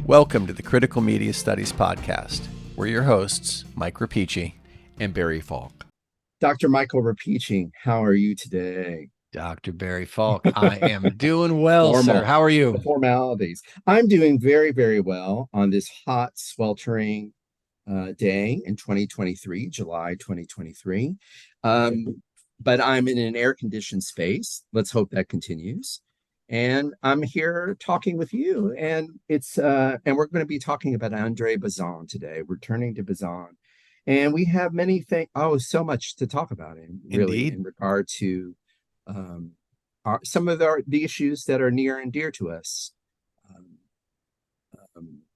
Welcome to the Critical Media Studies Podcast. We're your hosts, Mike Rapici and Barry Falk. Dr. Michael Rapici, how are you today? Dr. Barry Falk, I am doing well, sir. How are you? The formalities. I'm doing very, very well on this hot, sweltering day in 2023, July 2023. But I'm in an air-conditioned space. Let's hope that continues. And I'm here talking with you, and we're going to be talking about Andre Bazin today. We're turning to Bazin, and we have many things. So much to talk about in regard to some of the issues that are near and dear to us.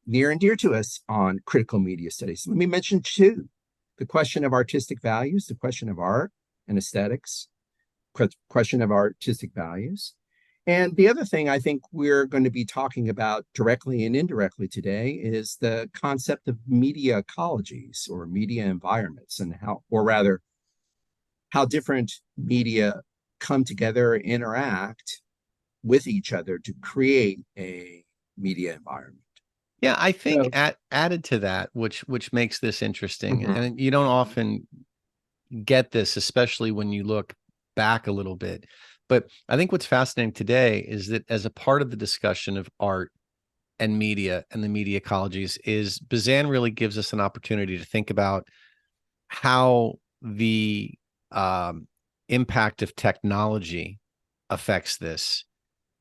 Near and dear to us on critical media studies. Let me mention two: the question of artistic values, the question of art and aesthetics, question of artistic values. And the other thing I think we're going to be talking about directly and indirectly today is the concept of media ecologies or media environments, and how different media come together, interact with each other to create a media environment. Yeah, I think added to that, which makes this interesting, and you don't often get this, especially when you look back a little bit. But I think what's fascinating today is that as a part of the discussion of art and media and the media ecologies is Bazin really gives us an opportunity to think about how the impact of technology affects this.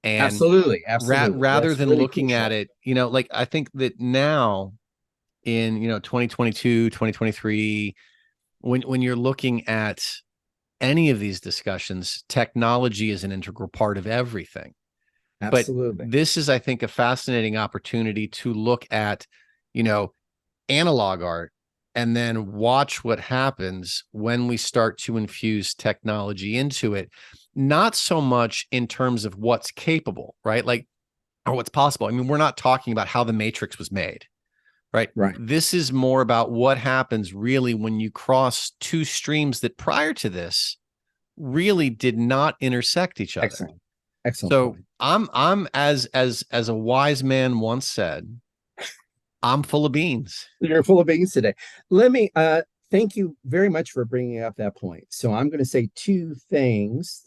And absolutely. Rather than really looking at it, like I think that now in, 2022, 2023, when you're looking at any of these discussions, technology is an integral part of everything. Absolutely. But this is, I think, a fascinating opportunity to look at, analog art and then watch what happens when we start to infuse technology into it. Not so much in terms of what's capable, right? Or what's possible. I mean, we're not talking about how the Matrix was made, right? Right. This is more about what happens really when you cross two streams that prior to this really did not intersect each other. Excellent. So point. I'm as a wise man once said, I'm full of beans. You're full of beans today. Let me thank you very much for bringing up that point. So I'm going to say two things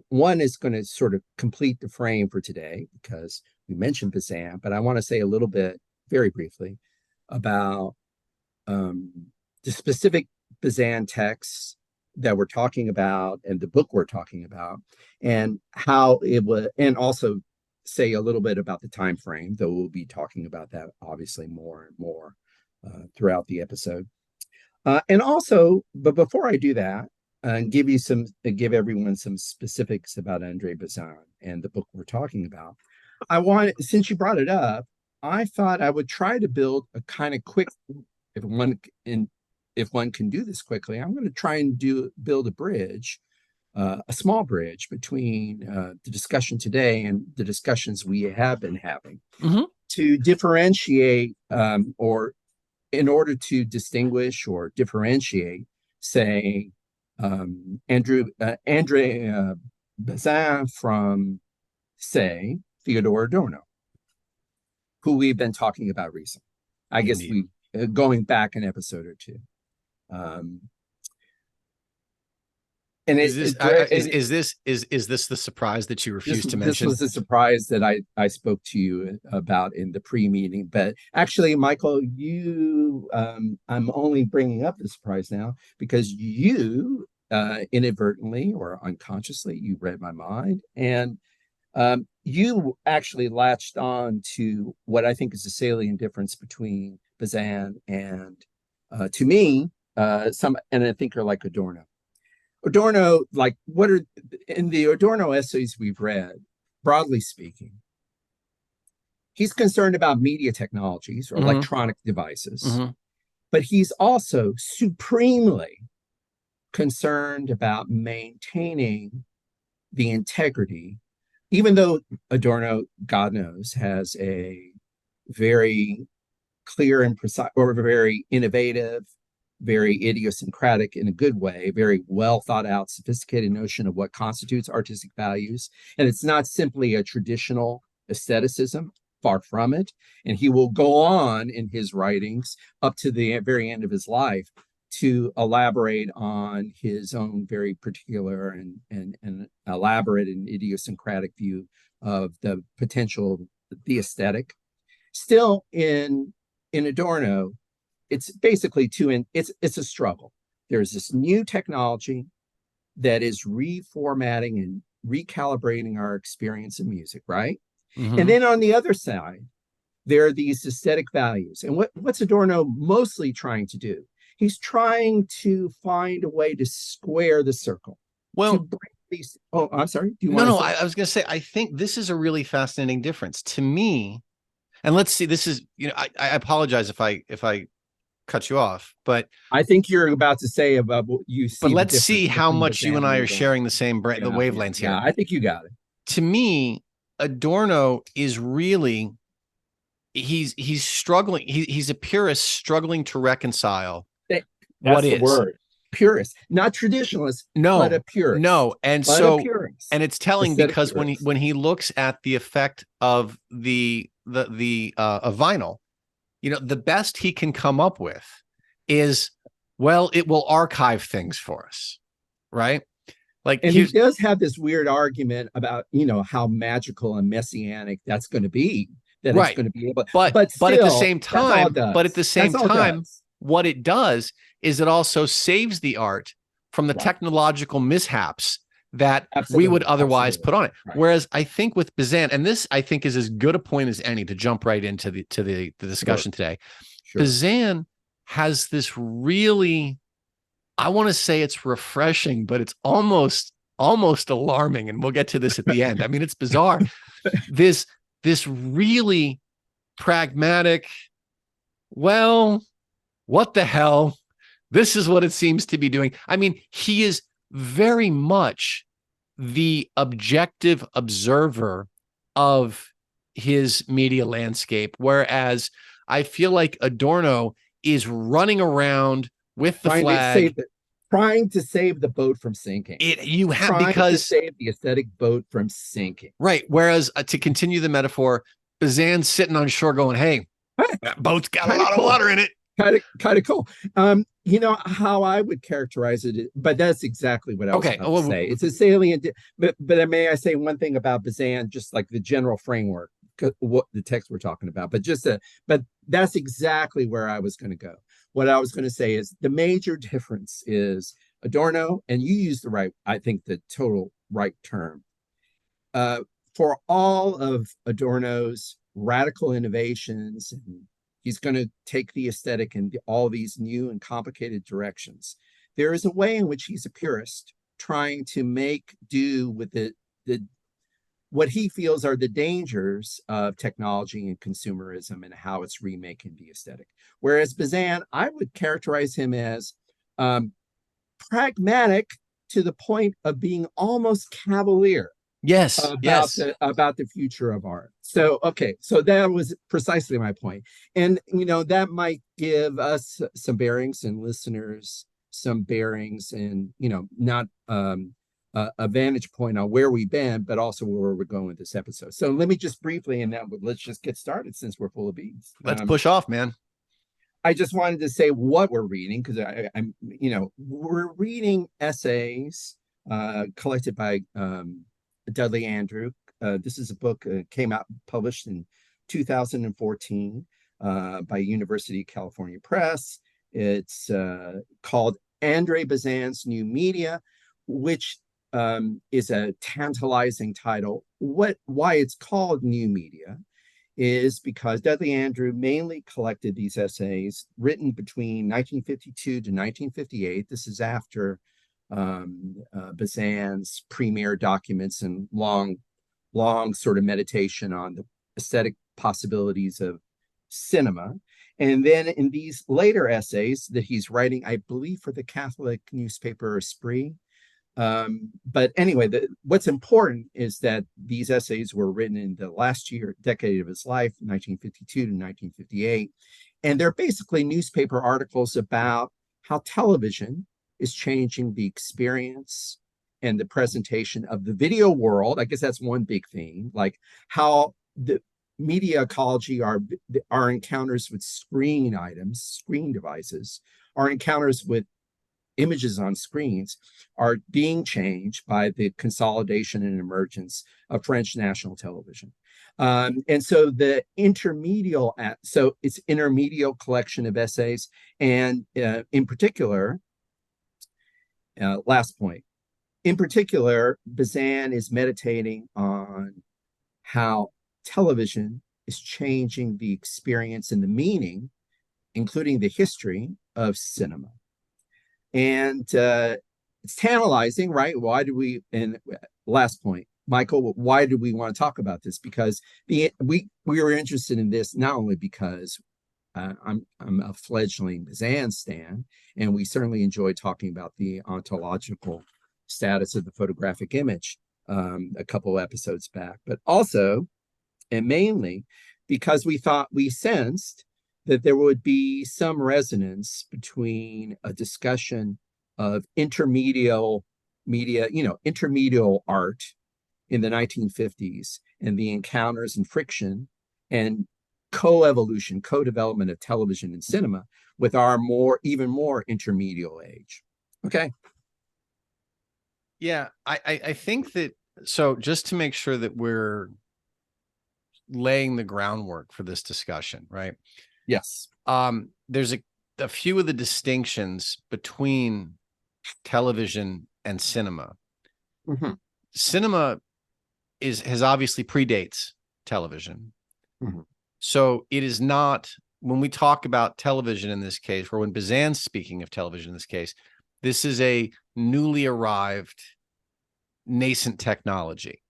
one is going to sort of complete the frame for today because we mentioned Bazin, but I want to say a little bit very briefly about the specific Bazin texts that we're talking about and the book we're talking about and how it would, and also say a little bit about the time frame, though we'll be talking about that obviously more and more throughout the episode. And also, but before I do that, and give everyone some specifics about Andre Bazin and the book we're talking about, since you brought it up, I thought I would try to build a kind of quick, if one can do this quickly, I'm going to try and build a bridge, a small bridge between the discussion today and the discussions we have been having to differentiate or in order to distinguish or differentiate, say, Andre Bazin from, say, Theodore Adorno, who we've been talking about recently. I guess going back an episode or two. And is this the surprise that you refused to mention? This was the surprise that I spoke to you about in the pre-meeting. But actually, Michael, I'm only bringing up the surprise now because you inadvertently or unconsciously, you read my mind, and you actually latched on to what I think is a salient difference between Bazin and, to me, and a thinker like Adorno. Adorno, in the Adorno essays we've read, broadly speaking, he's concerned about media technologies or electronic devices, but he's also supremely concerned about maintaining the integrity, even though Adorno, God knows, has a very clear and precise, or very innovative, very idiosyncratic in a good way, very well thought out, sophisticated notion of what constitutes artistic values. And it's not simply a traditional aestheticism, far from it. And he will go on in his writings up to the very end of his life to elaborate on his own very particular and elaborate and idiosyncratic view of the potential, the aesthetic. Still in Adorno, it's basically it's a struggle. There's this new technology that is reformatting and recalibrating our experience of music, right? Mm-hmm. And then on the other side, there are these aesthetic values. And what's Adorno mostly trying to do? He's trying to find a way to square the circle. To Well, bring these. Oh, I'm sorry. Do you no, want to no, say? I was going to say, I think this is a really fascinating difference to me. And let's see, this is, I apologize if I cut you off, I think you're about to say about what you but see the let's difference see how between much you Bazin and I and are Adorno. sharing the same the Yeah, yeah, wavelengths yeah. here. I think you got it. To me, Adorno is really he's struggling. He's a purist struggling to reconcile what That's the is. word. Purist, not traditionalist, but a No, purist. no. And But a so, purist. and it's telling Aesthetic because purist. when he looks at the effect of the of vinyl, the best he can come up with is, well, it will archive things for us, right? Like And he here's does have this weird argument about, how magical and messianic that's going to be, that it's right. going to be able, But but but at the still, same that's all it time, does. That's all it does. what it does is it also saves the art from the Right. technological mishaps that we would Absolutely. otherwise Absolutely. put on it. Right. Whereas I think with Bazin, and this I think is as good a point as any to jump right into the Sure. discussion today. Sure. Bazin has this really, I want to say it's refreshing, but it's almost alarming. And we'll get to this at the end. I mean, it's bizarre. This this really pragmatic, well, what the hell? This is what it seems to be doing. I mean, he is very much the objective observer of his media landscape, whereas I feel like Adorno is running around with the trying to save flag. the trying to save the boat from sinking. You have Trying to because save the aesthetic boat from sinking. right. Whereas to continue the metaphor, Bazan's sitting on shore going, "Hey, that boat's got a Kind of lot of cool. water in it." Kind of cool. How I would characterize it, but that's exactly what I was Okay. about to Well, say. It's a salient, but may I say one thing about Bazin, just like the general framework, what the text we're talking about, but that's exactly where I was going to go. What I was going to say is the major difference is Adorno, and you used the right, I think the total right term. Uh, for all of Adorno's radical innovations, and he's going to take the aesthetic in all these new and complicated directions. There is a way in which he's a purist, trying to make do with the what he feels are the dangers of technology and consumerism and how it's remaking the aesthetic. Whereas Bazin, I would characterize him as um, pragmatic to the point of being almost cavalier yes, yes. about the future of art. So okay, so that was precisely my point. And that might give us some bearings and listeners some bearings and not a vantage point on where we've been, but also where we're going with this episode. So let me just briefly, and then let's just get started since we're full of beans. Let's push off, man. I just wanted to say what we're reading because I'm we're reading essays collected by Dudley Andrew. This is a book came out published in 2014 by University of California Press. It's called Andre Bazin's New Media, which is a tantalizing title. Why it's called New Media is because Dudley Andrew mainly collected these essays written between 1952 to 1958. This is after Bazin's premier documents and long sort of meditation on the aesthetic possibilities of cinema. And then in these later essays that he's writing, I believe for the Catholic newspaper Esprit, but anyway, what's important is that these essays were written in the last decade of his life, 1952 to 1958. And they're basically newspaper articles about how television is changing the experience and the presentation of the video world. I guess that's one big theme, like how media ecology, our encounters with screen items, screen devices, our encounters with images on screens are being changed by the consolidation and emergence of French national television. And so the intermedial, so it's intermedial collection of essays, and in particular, last point, in particular, Bazin is meditating on how television is changing the experience and the meaning, including the history of cinema. And it's tantalizing, right? Why do we, and last point, Michael, why do we want to talk about this? Because we were interested in this not only because I'm a fledgling Bazin stan, and we certainly enjoy talking about the ontological status of the photographic image a couple episodes back, but also, and mainly, because we sensed that there would be some resonance between a discussion of intermedial media, intermedial art in the 1950s, and the encounters and friction and co-evolution, co-development of television and cinema with our even more intermedial age. Okay. Yeah, I think that, so just to make sure that we're laying the groundwork for this discussion, right? Yes. There's a few of the distinctions between television and cinema. Mm-hmm. Cinema has obviously predates television. Mm-hmm. So it is not, when we talk about television in this case, or when Bazin's speaking of television in this case, this is a newly arrived nascent technology,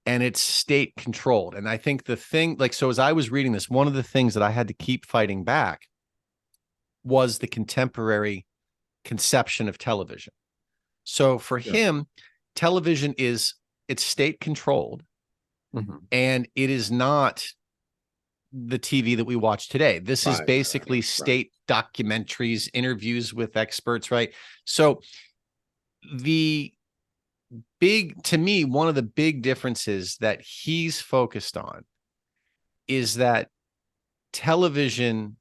and it's state controlled. And I think the thing, like, so as I was reading this, one of the things that I had to keep fighting back was the contemporary conception of television. So for him, television it's state controlled, and it is not the TV that we watch today. This is basically state documentaries, interviews with experts, right? So to me, one of the big differences that he's focused on is that television,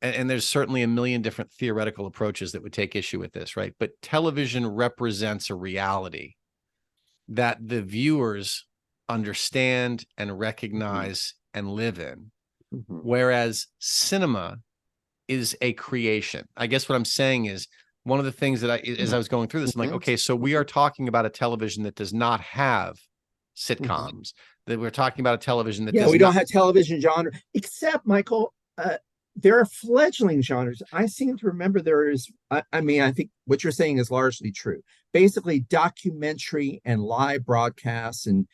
and there's certainly a million different theoretical approaches that would take issue with this, right? But television represents a reality that the viewers understand and recognize and live in, whereas cinema is a creation. I guess what I'm saying is, one of the things that as I was going through this, I'm like, okay, so we are talking about a television that does not have sitcoms, that we're talking about a television that we don't have television genre, except, Michael, there are fledgling genres. I seem to remember there is, I mean, I think what you're saying is largely true. Basically, documentary and live broadcasts and,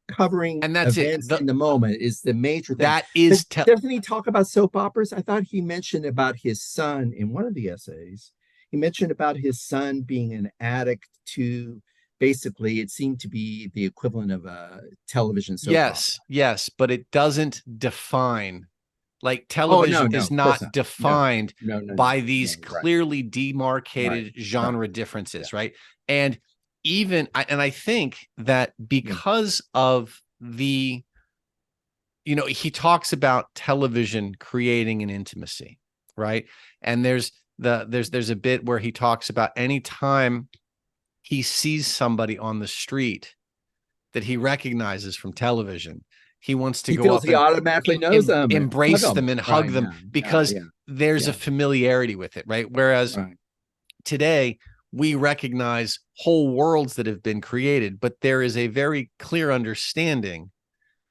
covering and that's events in the moment is the major thing. That is, doesn't he talk about soap operas? I thought he mentioned about his son in one of the essays. He mentioned about his son being an addict to, basically, it seemed to be the equivalent of a television soap opera. Yes, but it doesn't define, like, television is not defined by these clearly demarcated genre differences, right? And I think that because of the, he talks about television creating an intimacy, right? And there's a bit where he talks about any time he sees somebody on the street that he recognizes from television, he wants to go up and automatically knows them, embrace them and hug them, because there's a familiarity with it, right? Whereas today we recognize whole worlds that have been created, but there is a very clear understanding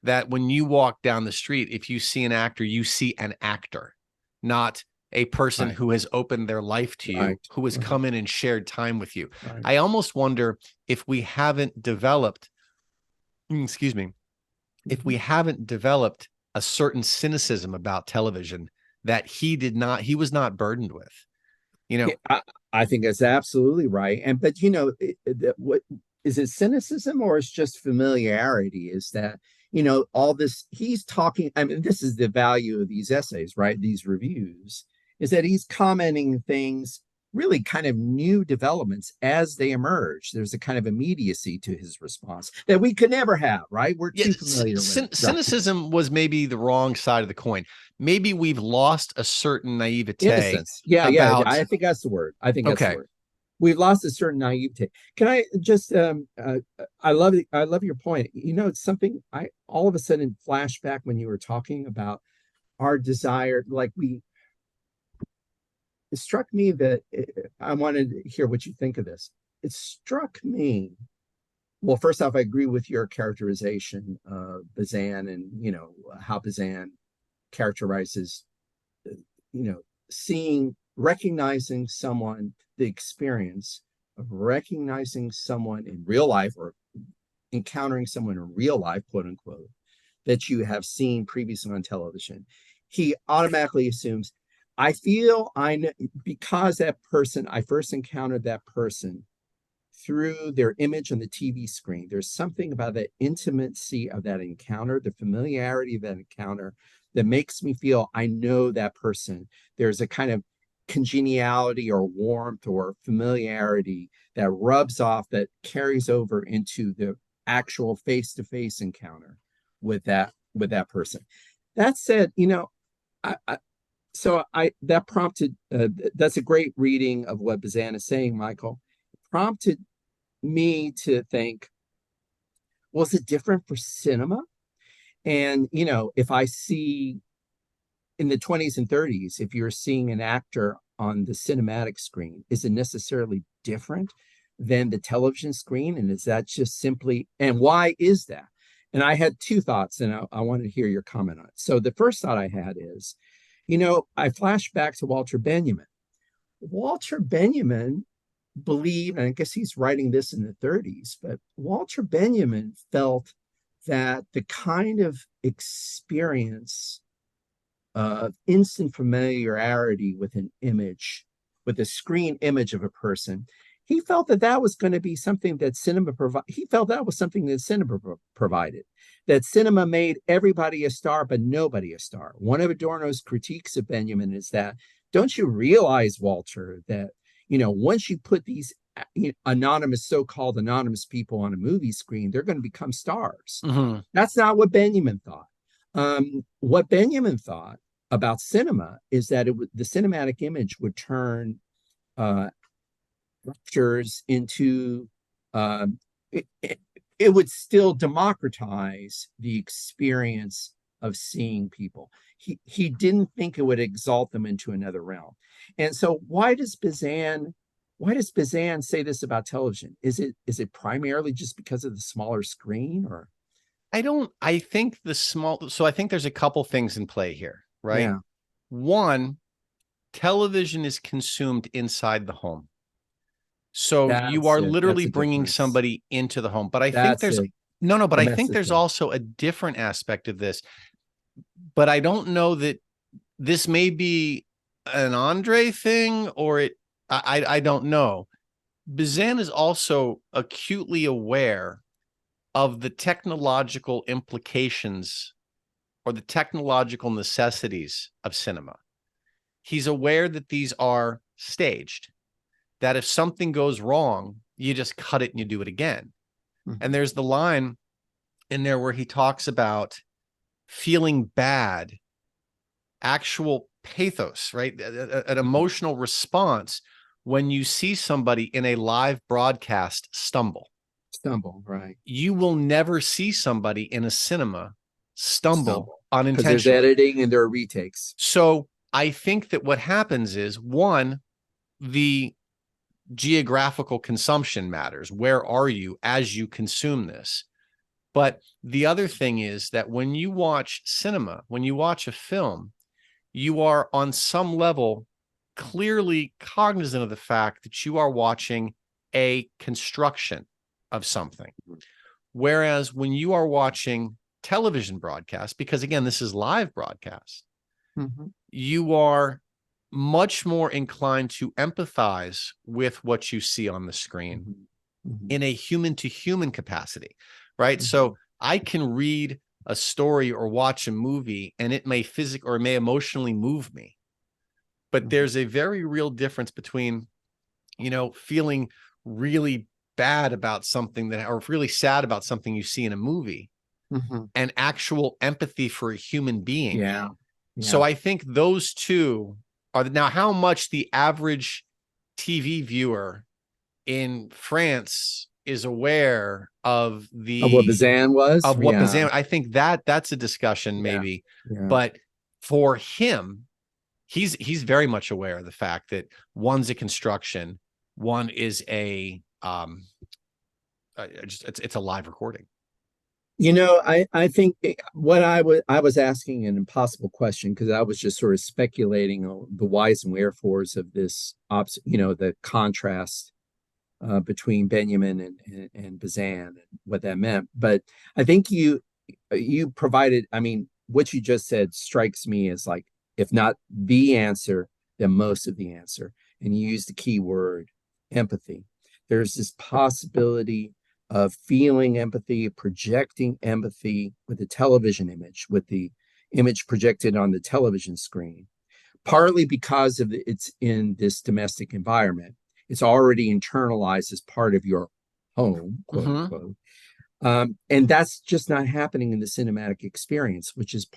that when you walk down the street, if you see an actor, you see an actor, not a person who has opened their life to you, who has come in and shared time with you. I almost wonder if we haven't developed, if we haven't developed a certain cynicism about television that he was not burdened with. I think that's absolutely right. But what is it, cynicism, or it's just familiarity? Is that, all this he's talking, I mean, this is the value of these essays, right? These reviews, is that he's commenting things really kind of new developments as they emerge. There's a kind of immediacy to his response that we could never have, right? We're too familiar with it. Cynicism was maybe the wrong side of the coin. Maybe we've lost a certain naivete Innocence. Yeah, yeah. about. I think that's the word. I think that's the Okay. word. We've lost a certain naivete. Can I just I love your point. You know, it's something I all of a sudden flashback when you were talking about our desire, like we it struck me that I wanted to hear what you think of this. It struck me. Well, first off, I agree with your characterization of Bazin and how Bazin characterizes, seeing, recognizing someone, the experience of recognizing someone in real life or encountering someone in real life, quote unquote, that you have seen previously on television. He automatically assumes, I feel I know because that person, I first encountered that person through their image on the TV screen. There's something about the intimacy of that encounter, the familiarity of that encounter that makes me feel I know that person. There's a kind of congeniality or warmth or familiarity that rubs off, that carries over into the actual face-to-face encounter with that person. That said, that prompted that's a great reading of what Bazin is saying, Michael. Prompted me to think, was it different for cinema? And if I see in the 20s and 30s, if you're seeing an actor on the cinematic screen, is it necessarily different than the television screen? And is that just simply, and why is that? And I had two thoughts, and I wanted to hear your comment on it. So the first thought I had is, I flash back to Walter Benjamin. Walter Benjamin believed, and I guess he's writing this in the 30s, but Walter Benjamin felt that the kind of experience of instant familiarity with an image, with a screen image of a person, he felt that was going to be something that cinema provided. He felt that was something that cinema provided, that cinema made everybody a star, but nobody a star. One of Adorno's critiques of Benjamin is that, don't you realize, Walter, that, once you put these so-called anonymous people on a movie screen, they're going to become stars. Mm-hmm. That's not what Benjamin thought. What Benjamin thought about cinema is that the cinematic image would turn actors into it would still democratize the experience of seeing people. He didn't think it would exalt them into another realm. And so why does Bazin say this about television? Is it primarily just because of the smaller screen, or? I think I think there's a couple things in play here, right? Yeah. One, television is consumed inside the home. So you are literally bringing somebody into the home. But I think there's but I think there's also a different aspect of this. But I don't know that this may be an Andre thing, or I don't know. Bazin is also acutely aware of the technological implications or the technological necessities of cinema. He's aware that these are staged, that if something goes wrong, you just cut it and you do it again. Mm-hmm. And there's the line in there where he talks about feeling bad, actual pathos, right? An emotional response when you see somebody in a live broadcast stumble, right? You will never see somebody in a cinema stumble unintentionally. Because there's editing and there are retakes. So I think that what happens is, one, the geographical consumption matters. Where are you as you consume this? But the other thing is that when you watch cinema, when you watch a film, you are on some level clearly cognizant of the fact that you are watching a construction of something. Whereas when you are watching television broadcast, because again, this is live broadcast, mm-hmm. you are much more inclined to empathize with what you see on the screen mm-hmm. in a human-to-human capacity, right? Mm-hmm. So I can read a story or watch a movie and it may physically or it may emotionally move me. But mm-hmm. there's a very real difference between feeling really bad about something or really sad about something you see in a movie, and actual empathy for a human being. Yeah. So I think those two are now how much the average TV viewer in France is aware of What Bazin was. what Yeah. Bazin. I think that's a discussion Yeah. maybe, Yeah. but for him, he's very much aware of the fact that one's a construction, one is a it's a live recording. I think what I was asking an impossible question because I was just sort of speculating on the whys and wherefores of this, the contrast between Benjamin and Bazin and what that meant. But I think you provided, I mean, what you just said strikes me as like, if not the answer, then most of the answer. And you used the key word empathy. There's this possibility of feeling empathy, projecting empathy with the television image, with the image projected on the television screen, partly because of it's in this domestic environment. It's already internalized as part of your home, quote unquote. And that's just not happening in the cinematic experience, which is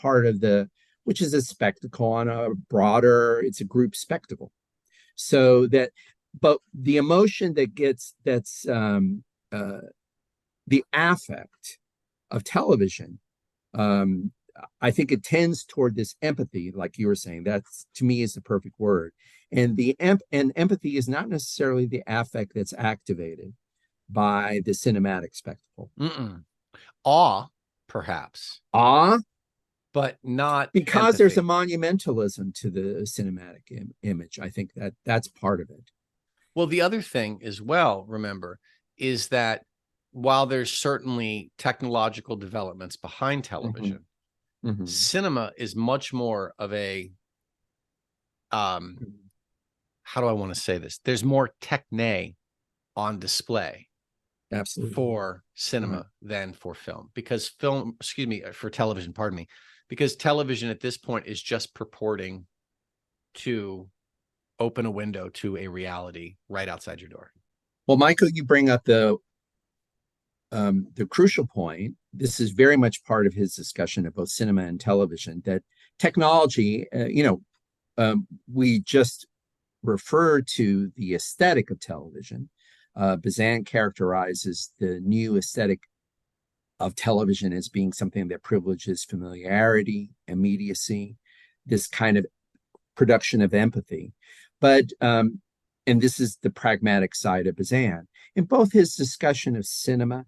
which is a spectacle on a broader, it's a group spectacle. So but the emotion the affect of television, um, I think it tends toward this empathy, like you were saying. That's to me is the perfect word. And and empathy is not necessarily the affect that's activated by the cinematic spectacle. Awe, perhaps. Awe, But not because there's a empathy. monumentalism to the cinematic image. I think that's part of it. Well, the other thing as well, remember, is that while there's certainly technological developments behind television, cinema is much more of a how do I want to say this? There's more techne on display Absolutely. for cinema than for film, because for television, pardon me, because television at this point is just purporting to open a window to a reality right outside your door. Well, Michael, you bring up the crucial point. This is very much part of his discussion of both cinema and television, that technology, we just refer to the aesthetic of television. Bazin characterizes the new aesthetic of television as being something that privileges familiarity, immediacy, this kind of production of empathy. But and this is the pragmatic side of Bazin. In both his discussion of cinema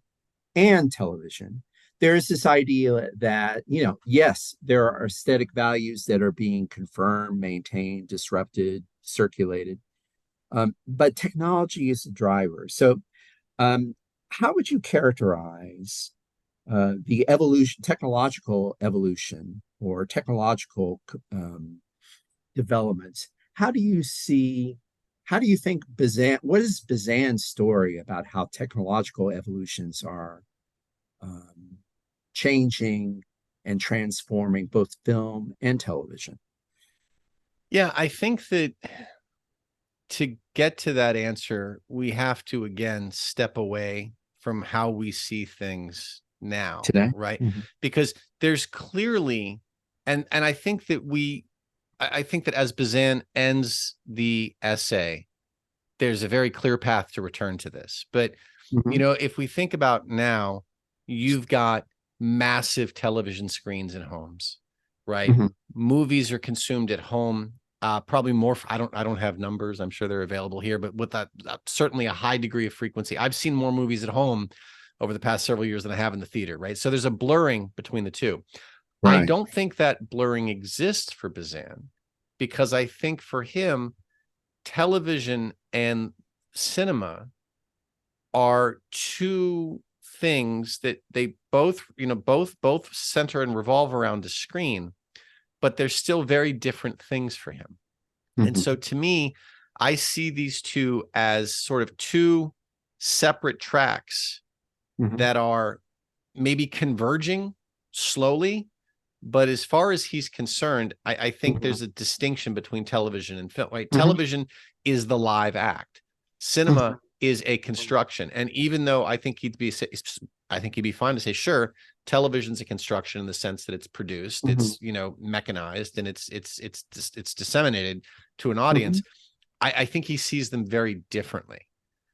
and television, there is this idea that, yes, there are aesthetic values that are being confirmed, maintained, disrupted, circulated, but technology is the driver. So, how would you characterize the technological evolution, or technological developments? How do you think what is Bazin's story about how technological evolutions are changing and transforming both film and television? Yeah, I think that to get to that answer, we have to again step away from how we see things now Today? right? Because there's clearly, and I think that I think that as Bazin ends the essay, there's a very clear path to return to this. But if we think about now, you've got massive television screens in homes, right? Movies are consumed at home, probably more. I don't have numbers. I'm sure they're available here, but with that certainly a high degree of frequency. I've seen more movies at home over the past several years than I have in the theater, right? So there's a blurring between the two. Right. I don't think that blurring exists for Bazin, because I think for him, television and cinema are two things that they both center and revolve around the screen, but they're still very different things for him. And so to me, I see these two as sort of two separate tracks that are maybe converging slowly. But as far as he's concerned, I think there's a distinction between television and film, right? Television is the live act. Cinema is a construction. And even though I think he'd be fine to say, sure, television's a construction in the sense that it's produced, it's, mechanized, and it's disseminated to an audience. I think he sees them very differently.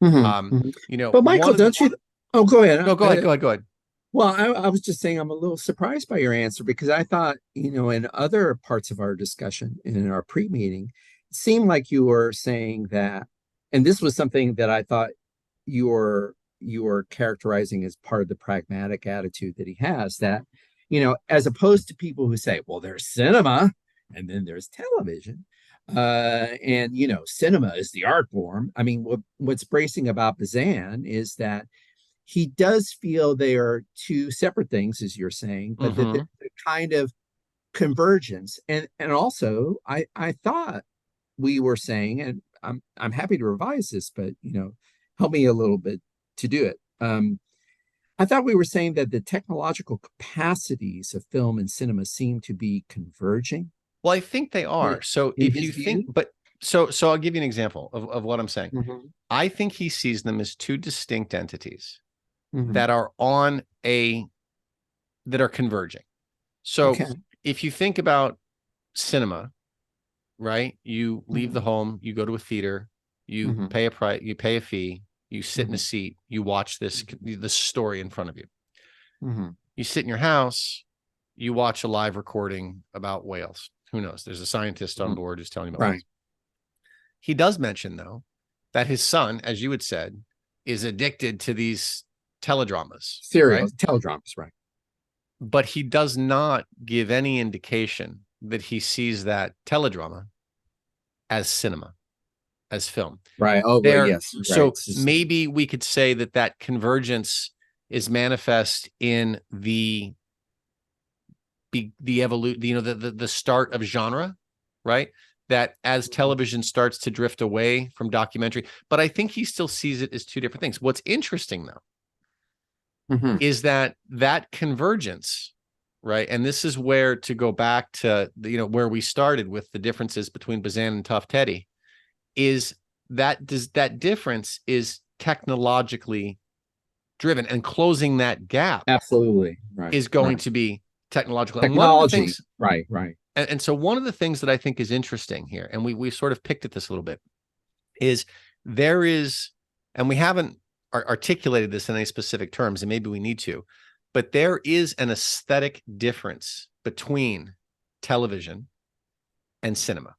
But Michael, don't you? Oh, go ahead. No, go ahead. Well, I was just saying I'm a little surprised by your answer, because I thought, in other parts of our discussion in our pre-meeting, it seemed like you were saying that, and this was something that I thought you were characterizing as part of the pragmatic attitude that he has, that, as opposed to people who say, well, there's cinema and then there's television. And cinema is the art form. I mean, what's bracing about Bazin is that he does feel they are two separate things, as you're saying, but that the kind of convergence. And also, I thought we were saying, and I'm happy to revise this, but help me a little bit to do it. I thought we were saying that the technological capacities of film and cinema seem to be converging. Well, I think they are. So if you think, but so I'll give you an example of what I'm saying. I think he sees them as two distinct entities that are that are converging. So if you think about cinema, right? You leave the home, you go to a theater, you pay a price, you pay a fee, you sit in a seat, you watch the story in front of you. You sit in your house, you watch a live recording about whales. Who knows? There's a scientist on board who's telling you about whales. He does mention, though, that his son, as you had said, is addicted to these teledramas. Teledramas, right. But he does not give any indication that he sees that teledrama as cinema, as film. Right. Oh, yes. So maybe we could say that convergence is manifest in the evolution, the start of genre, right? That as television starts to drift away from documentary, but I think he still sees it as two different things. What's interesting, though, is that convergence, right? And this is where, to go back to where we started with the differences between Bazin and Tough Teddy, is that difference is technologically driven, and closing that gap absolutely is going to be technological. Technology, right. And so one of the things that I think is interesting here, and we sort of picked at this a little bit, is there is, and we haven't articulated this in any specific terms, and maybe we need to, but there is an aesthetic difference between television and cinema.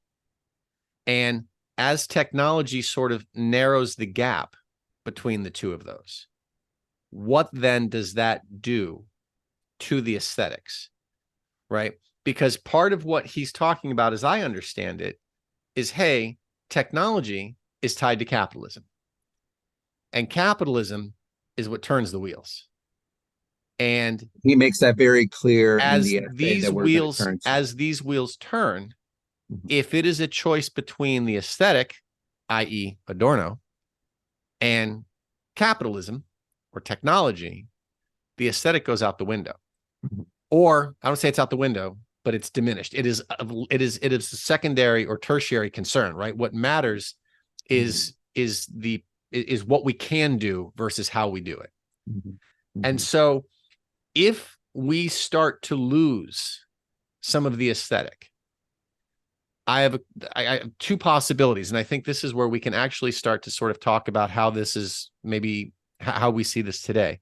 And as technology sort of narrows the gap between the two of those, what then does that do to the aesthetics, right? Because part of what he's talking about, as I understand it, is, hey, technology is tied to capitalism. And capitalism is what turns the wheels. And he makes that very clear. As these wheels turn, if it is a choice between the aesthetic, i.e. Adorno, and capitalism or technology, the aesthetic goes out the window. Or I don't say it's out the window, but it's diminished. It is a secondary or tertiary concern, right? What matters is what we can do versus how we do it. And so if we start to lose some of the aesthetic, I have two possibilities. And I think this is where we can actually start to sort of talk about how this is maybe how we see this today.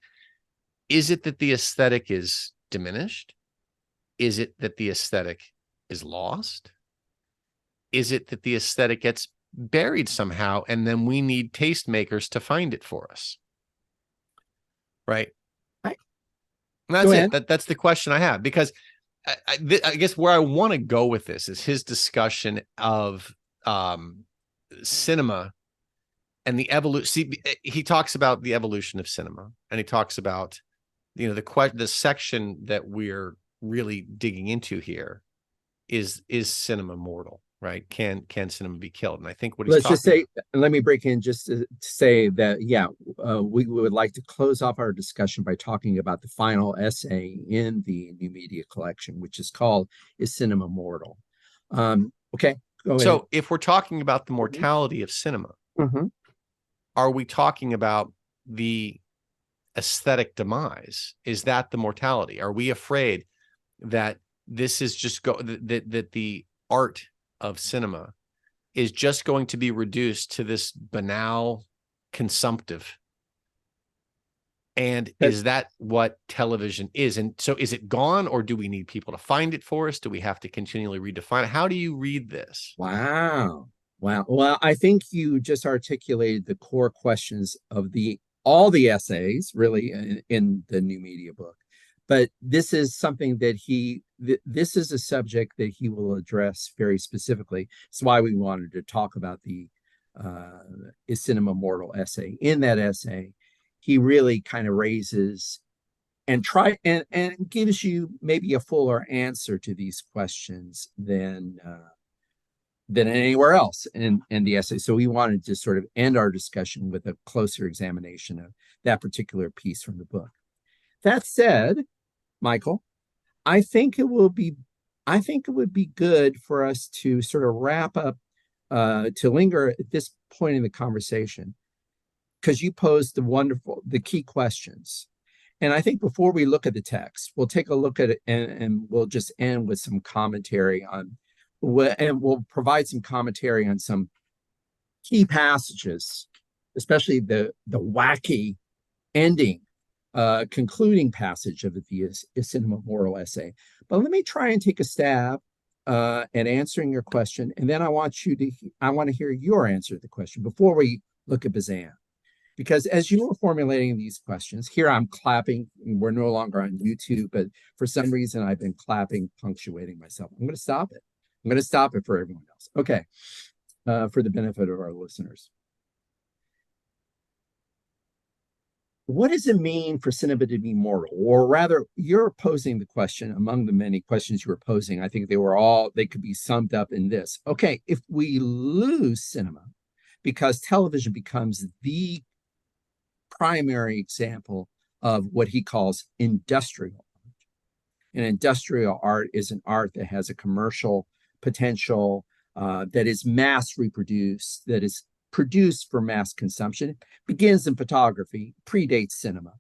Is it that the aesthetic is diminished? Is it that the aesthetic is lost? Is it that the aesthetic gets buried somehow, and then we need tastemakers to find it for us? Right. And that's it. That's the question I have, because I guess where I want to go with this is his discussion of cinema and the evolution. See, he talks about the evolution of cinema, and he talks about, the section that we're really digging into here is cinema mortal, right? Can cinema be killed? And I think what he's just say, let me break in just to say that, we would like to close off our discussion by talking about the final essay in the New Media Collection, which is called "Is Cinema Mortal?" Okay, go ahead. So if we're talking about the mortality of cinema, are we talking about the aesthetic demise? Is that the mortality? Are we afraid that this is just that the art of cinema is just going to be reduced to this banal consumptive? And is that what television is? And so is it gone, or do we need people to find it for us? Do we have to continually redefine it? How do you read this? Wow. Wow. Well, I think you just articulated the core questions of all the essays really in the new media book. But this is something that this is a subject that he will address very specifically. It's why we wanted to talk about the Is Cinema Mortal essay. In that essay, he really kind of raises and gives you maybe a fuller answer to these questions than anywhere else in the essay. So we wanted to sort of end our discussion with a closer examination of that particular piece from the book. That said, Michael, I think it would be good for us to sort of wrap up, to linger at this point in the conversation, because you posed the key questions. And I think before we look at the text, we'll take a look at it, and we'll just end with some commentary on, and we'll provide some commentary on some key passages, especially the wacky ending, concluding passage of the Cinema Moral essay. But let me try and take a stab at answering your question, and then I want to hear your answer to the question before we look at Bazin. Because as you were formulating these questions, here I'm clapping. We're no longer on YouTube, but for some reason I've been clapping, punctuating myself. I'm going to stop it. I'm going to stop it for everyone else. Okay, for the benefit of our listeners. What does it mean for cinema to be mortal? Or rather, you're posing the question among the many questions you were posing. I think they could be summed up in this. Okay, if we lose cinema because television becomes the primary example of what he calls industrial art. And industrial art is an art that has a commercial potential, that is mass reproduced, that is produced for mass consumption. It begins in photography, predates cinema.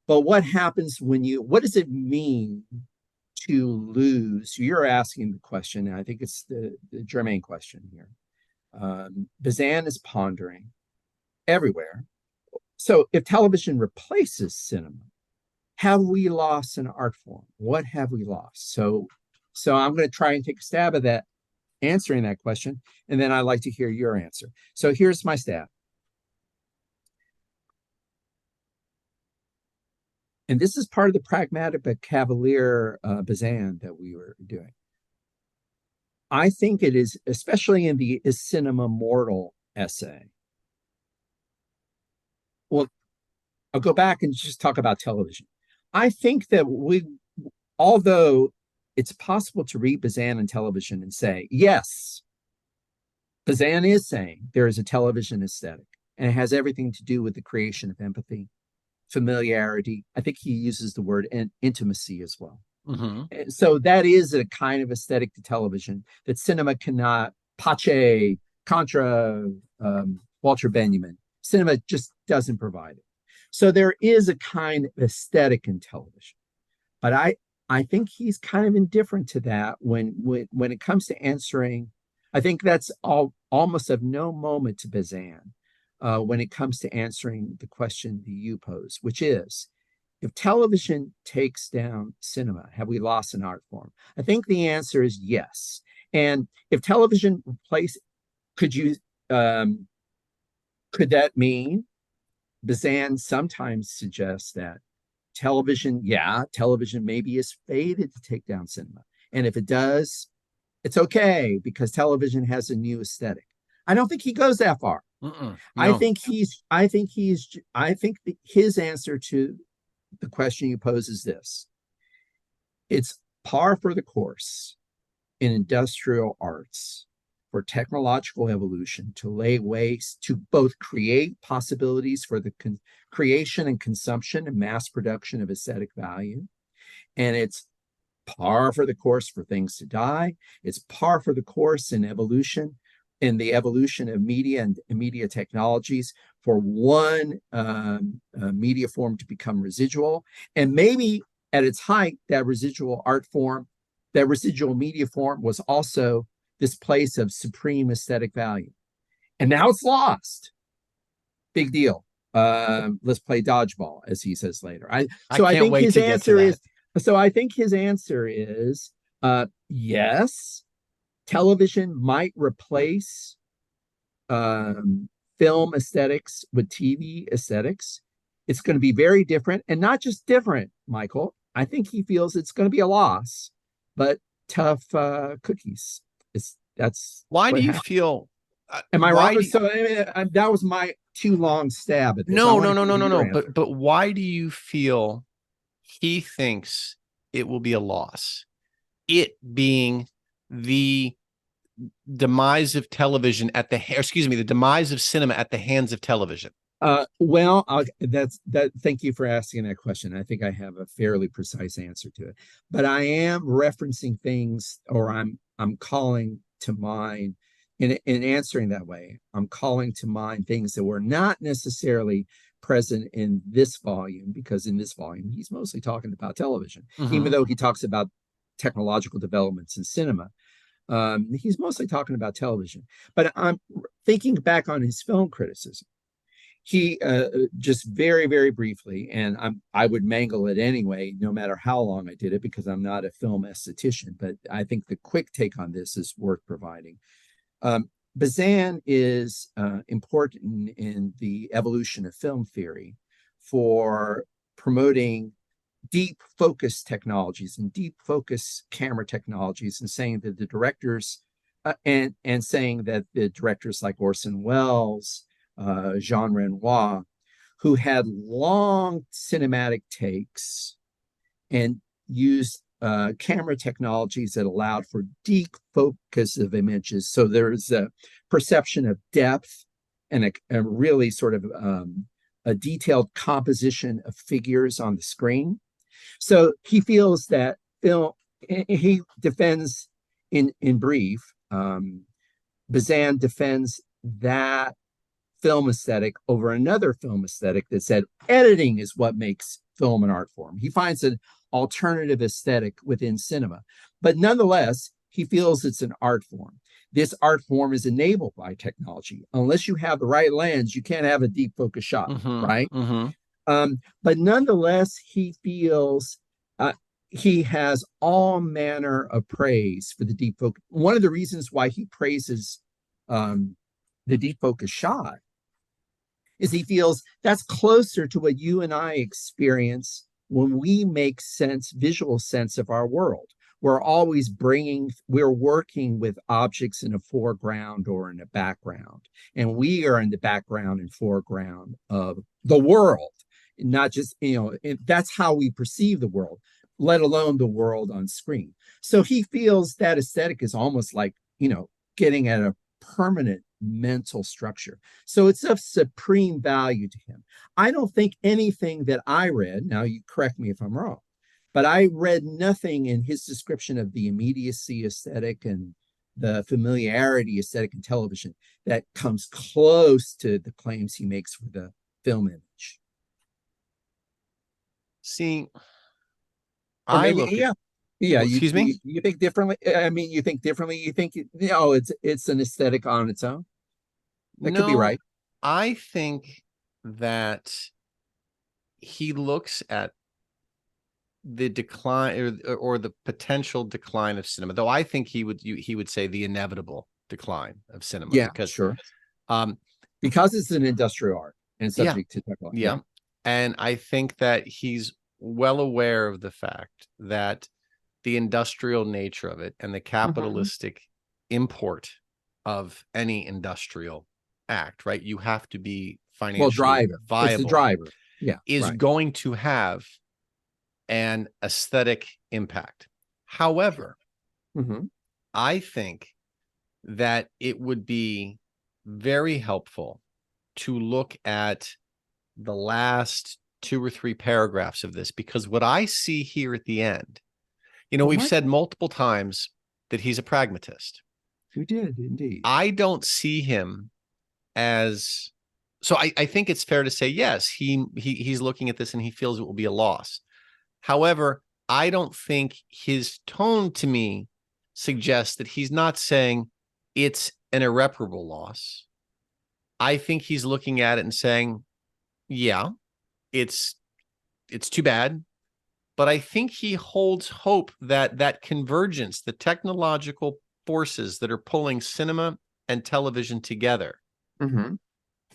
But what does it mean to lose? You're asking the question, and I think it's the germane question here. Bazin is pondering everywhere. So if television replaces cinema, have we lost an art form? What have we lost? So I'm going to try and take a stab at that, answering that question, and then I'd like to hear your answer. So here's my stab. And this is part of the pragmatic but cavalier Bazin that we were doing. I think it is, especially in the Is Cinema Mortal essay. Well, I'll go back and just talk about television. I think that although it's possible to read Bazin in television and say, yes, Bazin is saying there is a television aesthetic, and it has everything to do with the creation of empathy, familiarity. I think he uses the word intimacy as well. Mm-hmm. So that is a kind of aesthetic to television that cinema cannot. Pace, Contra, Walter Benjamin. Cinema just doesn't provide it. So there is a kind of aesthetic in television. But I think he's kind of indifferent to that when it comes to answering. I think that's almost of no moment to Bazin when it comes to answering the question that you pose, which is, if television takes down cinema, have we lost an art form? I think the answer is yes. And if television could that mean? Bazin sometimes suggests that television maybe is fated to take down cinema. And if it does, it's okay, because television has a new aesthetic. I don't think he goes that far. No. I think his answer to the question you pose is this: it's par for the course in industrial arts for technological evolution to lay waste to both create possibilities for the creation and consumption and mass production of aesthetic value. And it's par for the course for things to die. It's par for the course in evolution in the evolution of media and media technologies for one media form to become residual. And maybe at its height, that residual art form, that residual media form was also this place of supreme aesthetic value. And now it's lost. Big deal. Let's play dodgeball, as he says later. I So I can't think wait his to get to answer that. is so I think his answer is yes, television might replace film aesthetics with TV aesthetics. It's going to be very different, and not just different, Michael. I think he feels it's going to be a loss, but tough cookies. That's Why do what you happened. feel? Am I Why wrong? do? So that was my too long stab at this. I No, want no, to no, hear no, no, your no. answer. But why do you feel he thinks it will be a loss? It being the demise of television at the excuse me, the demise of cinema at the hands of television. Well, that's that. Thank you for asking that question. I think I have a fairly precise answer to it, but I am referencing things, or I'm calling to mind in answering that way. I'm calling to mind things that were not necessarily present in this volume, because in this volume he's mostly talking about television, even Mm-hmm. though he talks about technological developments in cinema. He's mostly talking about television. But I'm thinking back on his film criticism. He just very, very briefly, and I would mangle it anyway, no matter how long I did it, because I'm not a film esthetician. But I think the quick take on this is worth providing. Um, Bazin is important in the evolution of film theory for promoting deep focus technologies and deep focus camera technologies, and saying that the directors and saying that the directors like Orson Welles, Jean Renoir, who had long cinematic takes and used camera technologies that allowed for deep focus of images. So there's a perception of depth and a really sort of a detailed composition of figures on the screen. So he feels that film, he defends in brief, Bazin defends that film aesthetic over another film aesthetic that said editing is what makes film an art form. He finds an alternative aesthetic within cinema, but nonetheless, he feels it's an art form. This art form is enabled by technology. Unless you have the right lens, you can't have a deep focus shot, Mm-hmm. right? Mm-hmm. But nonetheless, he feels he has all manner of praise for the deep focus. One of the reasons why he praises um, the deep focus shot is he feels that's closer to what you and I experience when we make sense, visual sense of our world. We're working with objects in a foreground or in a background, and we are in the background and foreground of the world, not just, that's how we perceive the world, let alone the world on screen. So he feels that aesthetic is almost like, getting at a permanent mental structure. So it's of supreme value to him. I don't think anything that I read, now you correct me if I'm wrong, but I read nothing in his description of the immediacy aesthetic and the familiarity aesthetic in television that comes close to the claims he makes for the film image. See, Or I maybe, look at, yeah. Yeah, well, excuse me. you think differently. I mean, you think differently. You think, it's an aesthetic on its own. That could be No, right. I think that he looks at the decline or the potential decline of cinema, though I think he would say the inevitable decline of cinema Yeah, because sure. um Because it's an industrial art and yeah, subject to technology. yeah. Yeah. And I think that he's well aware of the fact that the industrial nature of it and the Mm-hmm. capitalistic import of any industrial act, right? You have to be Well, financially driver. It's the viable, driver. Yeah, is right. going to have an aesthetic impact. Sure. However, Mm-hmm. I think that it would be very helpful to look at the last two or three paragraphs of this, because what I see here at the end, Well, we've said Michael. multiple times that he's a pragmatist. You did indeed. I don't see him as, so I think it's fair to say, yes, he's looking at this and he feels it will be a loss. However, I don't think his tone to me suggests that he's not saying it's an irreparable loss. I think he's looking at it and saying, yeah, it's too bad. But I think he holds hope that that convergence, the technological forces that are pulling cinema and television together,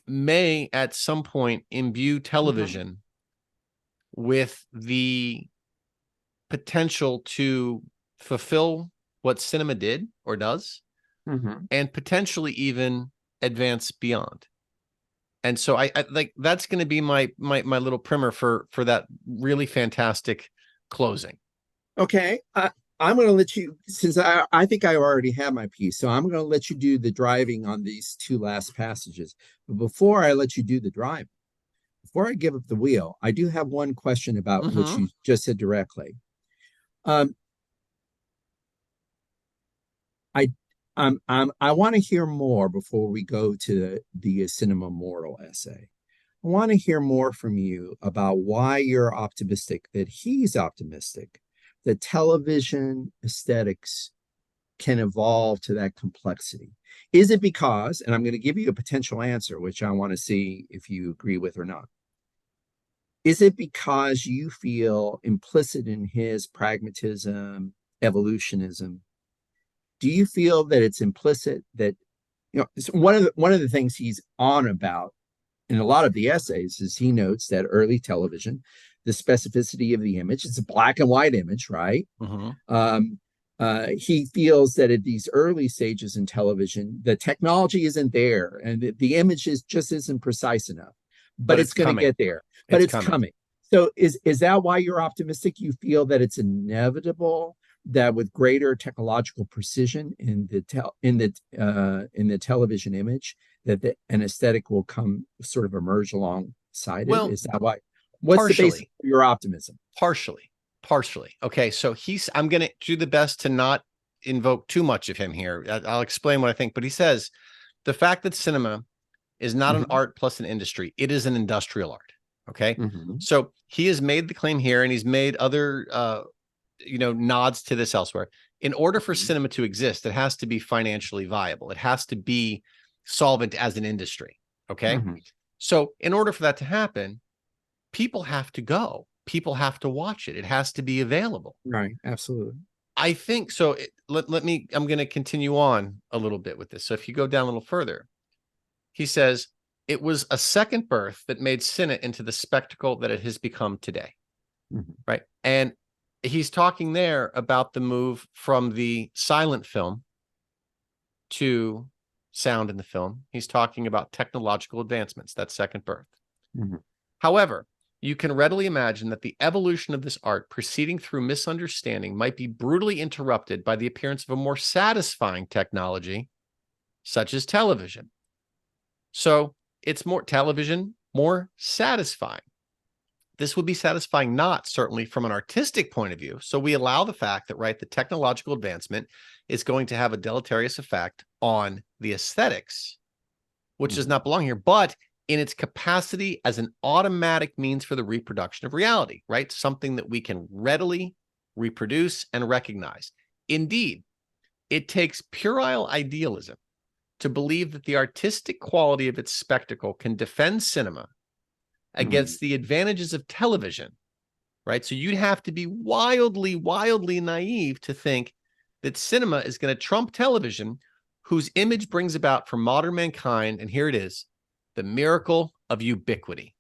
may at some point imbue television with the potential to fulfill what cinema did or does, and potentially even advance beyond. And so I like, that's going to be my little primer for that really fantastic closing. Okay. I'm going to let you, since I think I already have my piece, so I'm going to let you do the driving on these two last passages. But before I let you do the driving, before I give up the wheel, I do have one question about what you just said directly. Um, I I want to hear more before we go to the cinema moral essay. I want to hear more from you about why you're optimistic that he's optimistic that television aesthetics can evolve to that complexity. Is it because, and I'm going to give you a potential answer, which I want to see if you agree with or not. Is it because you feel implicit in his pragmatism, evolutionism? Do you feel that it's implicit that, you know, one of the things he's on about in a lot of the essays is he notes that early television, the specificity of the image, it's a black and white image, right? He feels that at these early stages in television, the technology isn't there and the image just isn't precise enough, but it's going to get there, but it's coming. So is that why you're optimistic? You feel that it's inevitable that with greater technological precision in the television image, that an aesthetic will come sort of emerge alongside it? Is that why? What's the basis for your optimism? Partially. Okay, so I'm going to do the best to not invoke too much of him here. I'll explain what I think, but he says the fact that cinema is not an art plus an industry, it is an industrial art. Okay, so he has made the claim here, and he's made other nods to this elsewhere. In order for cinema to exist, it has to be financially viable. It has to be solvent as an industry. Okay. So in order for that to happen, people have to go. People have to watch it. It has to be available. Right. Absolutely. I think so. I'm going to continue on a little bit with this. So if you go down a little further, he says, it was a second birth that made cinema into the spectacle that it has become today. Right. And he's talking there about the move from the silent film to sound in the film. He's talking about technological advancements, that second birth. However, you can readily imagine that the evolution of this art proceeding through misunderstanding might be brutally interrupted by the appearance of a more satisfying technology, such as television. So it's more satisfying. This would be satisfying, not certainly from an artistic point of view. So we allow the fact that, right, the technological advancement is going to have a deleterious effect on the aesthetics, which does not belong here, but in its capacity as an automatic means for the reproduction of reality, right? Something that we can readily reproduce and recognize. Indeed, it takes puerile idealism to believe that the artistic quality of its spectacle can defend cinema against the advantages of television, right? So you'd have to be wildly, wildly naive to think that cinema is going to trump television, whose image brings about for modern mankind, and here it is, the miracle of ubiquity.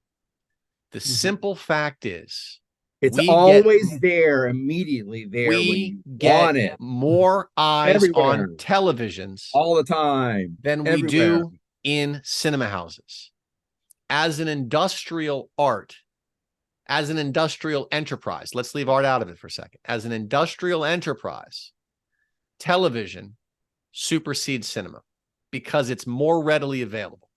The simple fact is, it's always there, immediately there. We get more eyes everywhere on televisions all the time than we do in cinema houses. As an industrial art, as an industrial enterprise, let's leave art out of it for a second. As an industrial enterprise, television supersedes cinema because it's more readily available.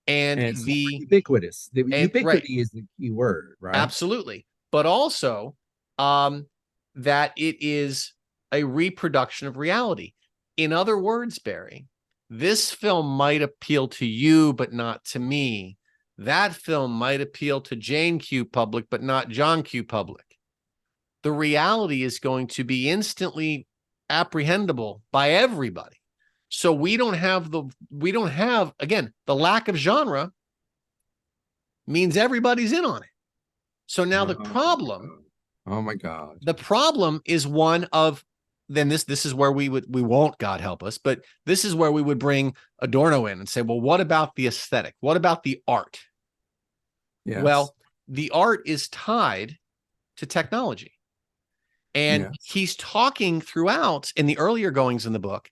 And the ubiquitous. The ubiquity is the key word, right? Absolutely. But also that it is a reproduction of reality. In other words, Barry, this film might appeal to you, but not to me. That film might appeal to Jane Q. Public, but not John Q. Public. The reality is going to be instantly apprehendable by everybody. So we don't have, again, the lack of genre means everybody's in on it. So now the problem, oh my God, the problem is one of, then this is where we won't, God help us, but this is where we would bring Adorno in and say, well, what about the aesthetic? What about the art? Yes. Well, the art is tied to technology. And he's talking throughout in the earlier goings in the book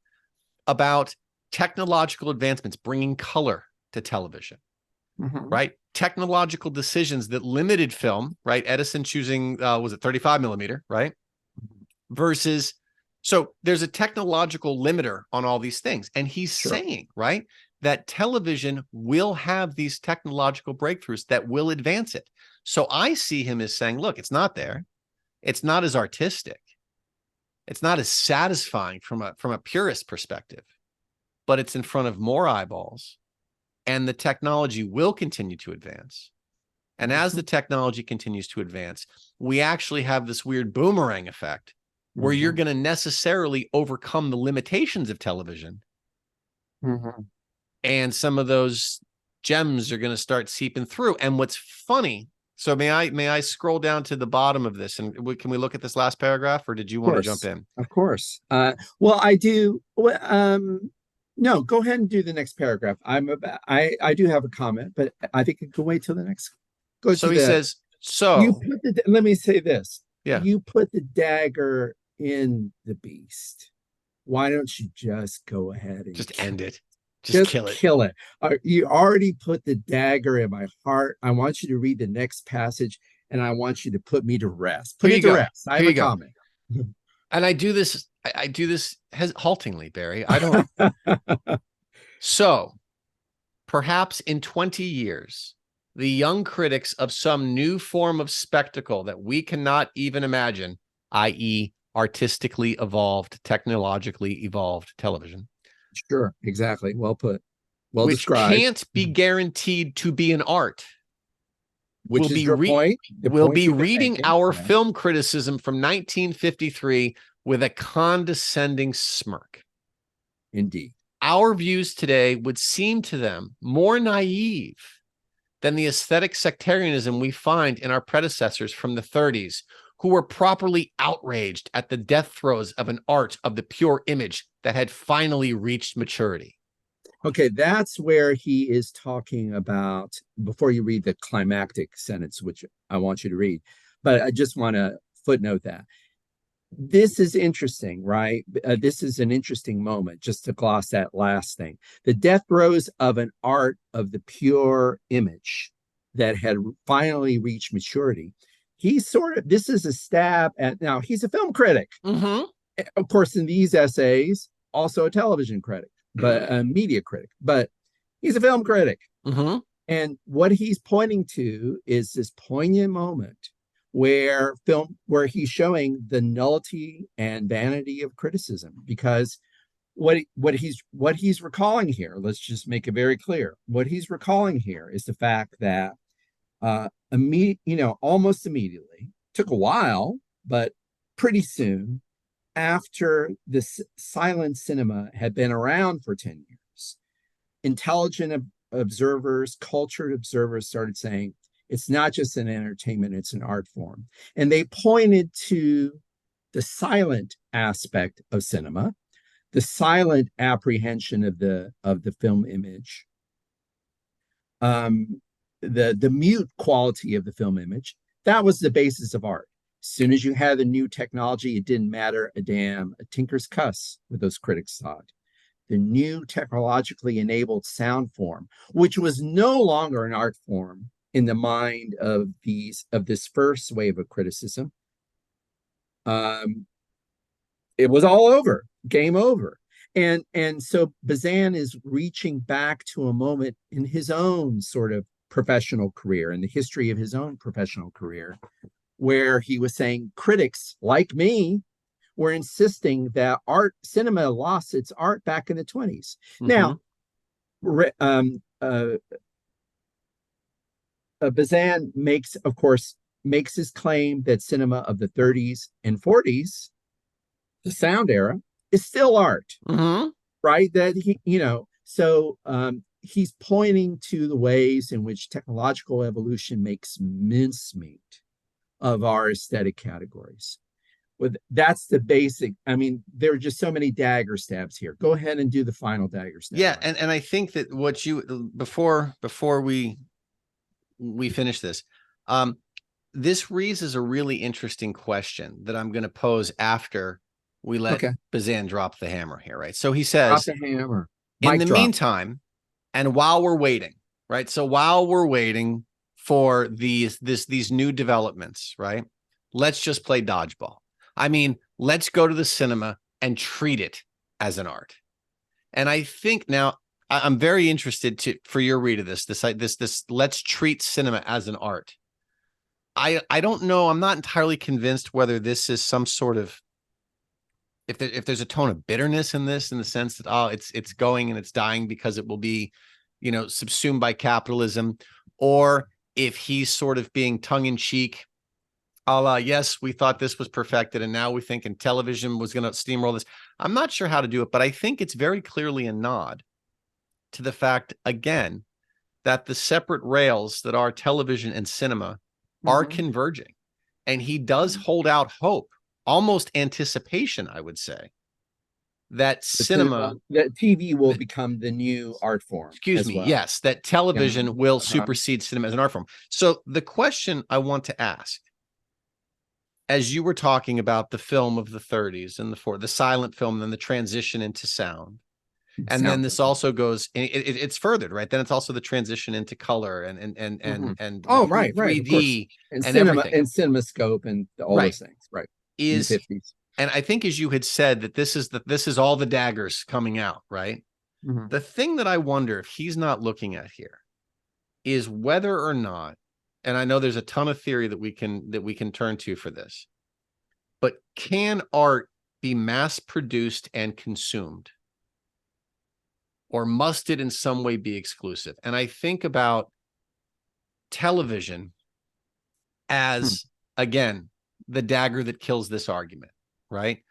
about technological advancements, bringing color to television, right? Technological decisions that limited film, right? Edison choosing, was it 35 millimeter, right? Versus, so there's a technological limiter on all these things. And he's saying, right, that television will have these technological breakthroughs that will advance it. So I see him as saying, look, it's not there. It's not as artistic. It's not as satisfying from a purist perspective, but it's in front of more eyeballs, and the technology will continue to advance. And as the technology continues to advance, we actually have this weird boomerang effect where you're going to necessarily overcome the limitations of television. And some of those gems are going to start seeping through. And what's funny, so may I scroll down to the bottom of this, and can we look at this last paragraph, or did you want to jump in? Of course. Well, I do. No, go ahead and do the next paragraph. I do have a comment, but I think it can wait till the next. So he says, so let me say this. Yeah. You put the dagger in the beast. Why don't you just go ahead and just end it? Just kill it. You already put the dagger in my heart. I want you to read the next passage, and I want you to put me to rest. Put me to rest. I have a comment. And I do this haltingly, Barry. I don't. So perhaps in 20 years, the young critics of some new form of spectacle that we cannot even imagine, i.e., artistically evolved, technologically evolved television. Sure, exactly. Well put. Well described. Which can't be guaranteed to be an art. Which is your point. We'll be reading our film criticism from 1953 with a condescending smirk. Indeed. Our views today would seem to them more naive than the aesthetic sectarianism we find in our predecessors from the 30s, who were properly outraged at the death throes of an art of the pure image that had finally reached maturity. Okay, that's where he is talking about, before you read the climactic sentence, which I want you to read, but I just want to footnote that. This is interesting, right? This is an interesting moment, just to gloss that last thing. The death throes of an art of the pure image that had finally reached maturity. This is a stab at, now he's a film critic. Of course, in these essays, also a television critic, but a media critic, but he's a film critic. And what he's pointing to is this poignant moment where he's showing the nullity and vanity of criticism, because what he's recalling here, let's just make it very clear, what he's recalling here is the fact that almost immediately, took a while, but pretty soon after this silent cinema had been around for 10 years, intelligent observers, cultured observers started saying, it's not just an entertainment, it's an art form. And they pointed to the silent aspect of cinema, the silent apprehension of the film image, the mute quality of the film image. That was the basis of art. As soon as you had the new technology, it didn't matter a damn, a tinker's cuss, what those critics thought. The new technologically enabled sound form, which was no longer an art form in the mind of this first wave of criticism, it was all over, game over. And so Bazin is reaching back to a moment in his own sort of professional career, in the history of his own professional career, where he was saying, critics like me were insisting that cinema lost its art back in the 20s. Now, um, uh, Bazin of course, makes his claim that cinema of the 30s and 40s, the sound era, is still art, right? That he's pointing to the ways in which technological evolution makes mincemeat of our aesthetic categories. That's the basic. I mean, there are just so many dagger stabs here. Go ahead and do the final dagger stab. Yeah, and I think that what you before we finish this, this raises a really interesting question that I'm going to pose after we let Bazin drop the hammer here, right? So he says, drop the hammer. In the meantime, and while we're waiting, right? So while we're waiting for these new developments, right? Let's just play dodgeball. I mean, let's go to the cinema and treat it as an art. And I think now I'm very interested for your read of this let's treat cinema as an art. I don't know. I'm not entirely convinced whether this is some sort of, if there's a tone of bitterness in this, in the sense that, it's going and it's dying because it will be, subsumed by capitalism, or if he's sort of being tongue in cheek, yes, we thought this was perfected, and now we think in television was going to steamroll this. I'm not sure how to do it, but I think it's very clearly a nod to the fact, again, that the separate rails that are television and cinema are converging. And he does hold out hope, almost anticipation, I would say, that that TV will become the new art form. Excuse me. Well. Yes, that television will supersede cinema as an art form. So the question I want to ask, as you were talking about the film of the 30s and the silent film, and then the transition into sound, and then this also goes, it's furthered, right? Then it's also the transition into color and 3D and cinema everything. And CinemaScope and all those things, right? Is in the 50s. And I think, as you had said, that this is all the daggers coming out, right? The thing that I wonder if he's not looking at here is whether or not, and I know there's a ton of theory that we can turn to for this, but can art be mass produced and consumed? Or must it in some way be exclusive? And I think about television as, again, the dagger that kills this argument, right?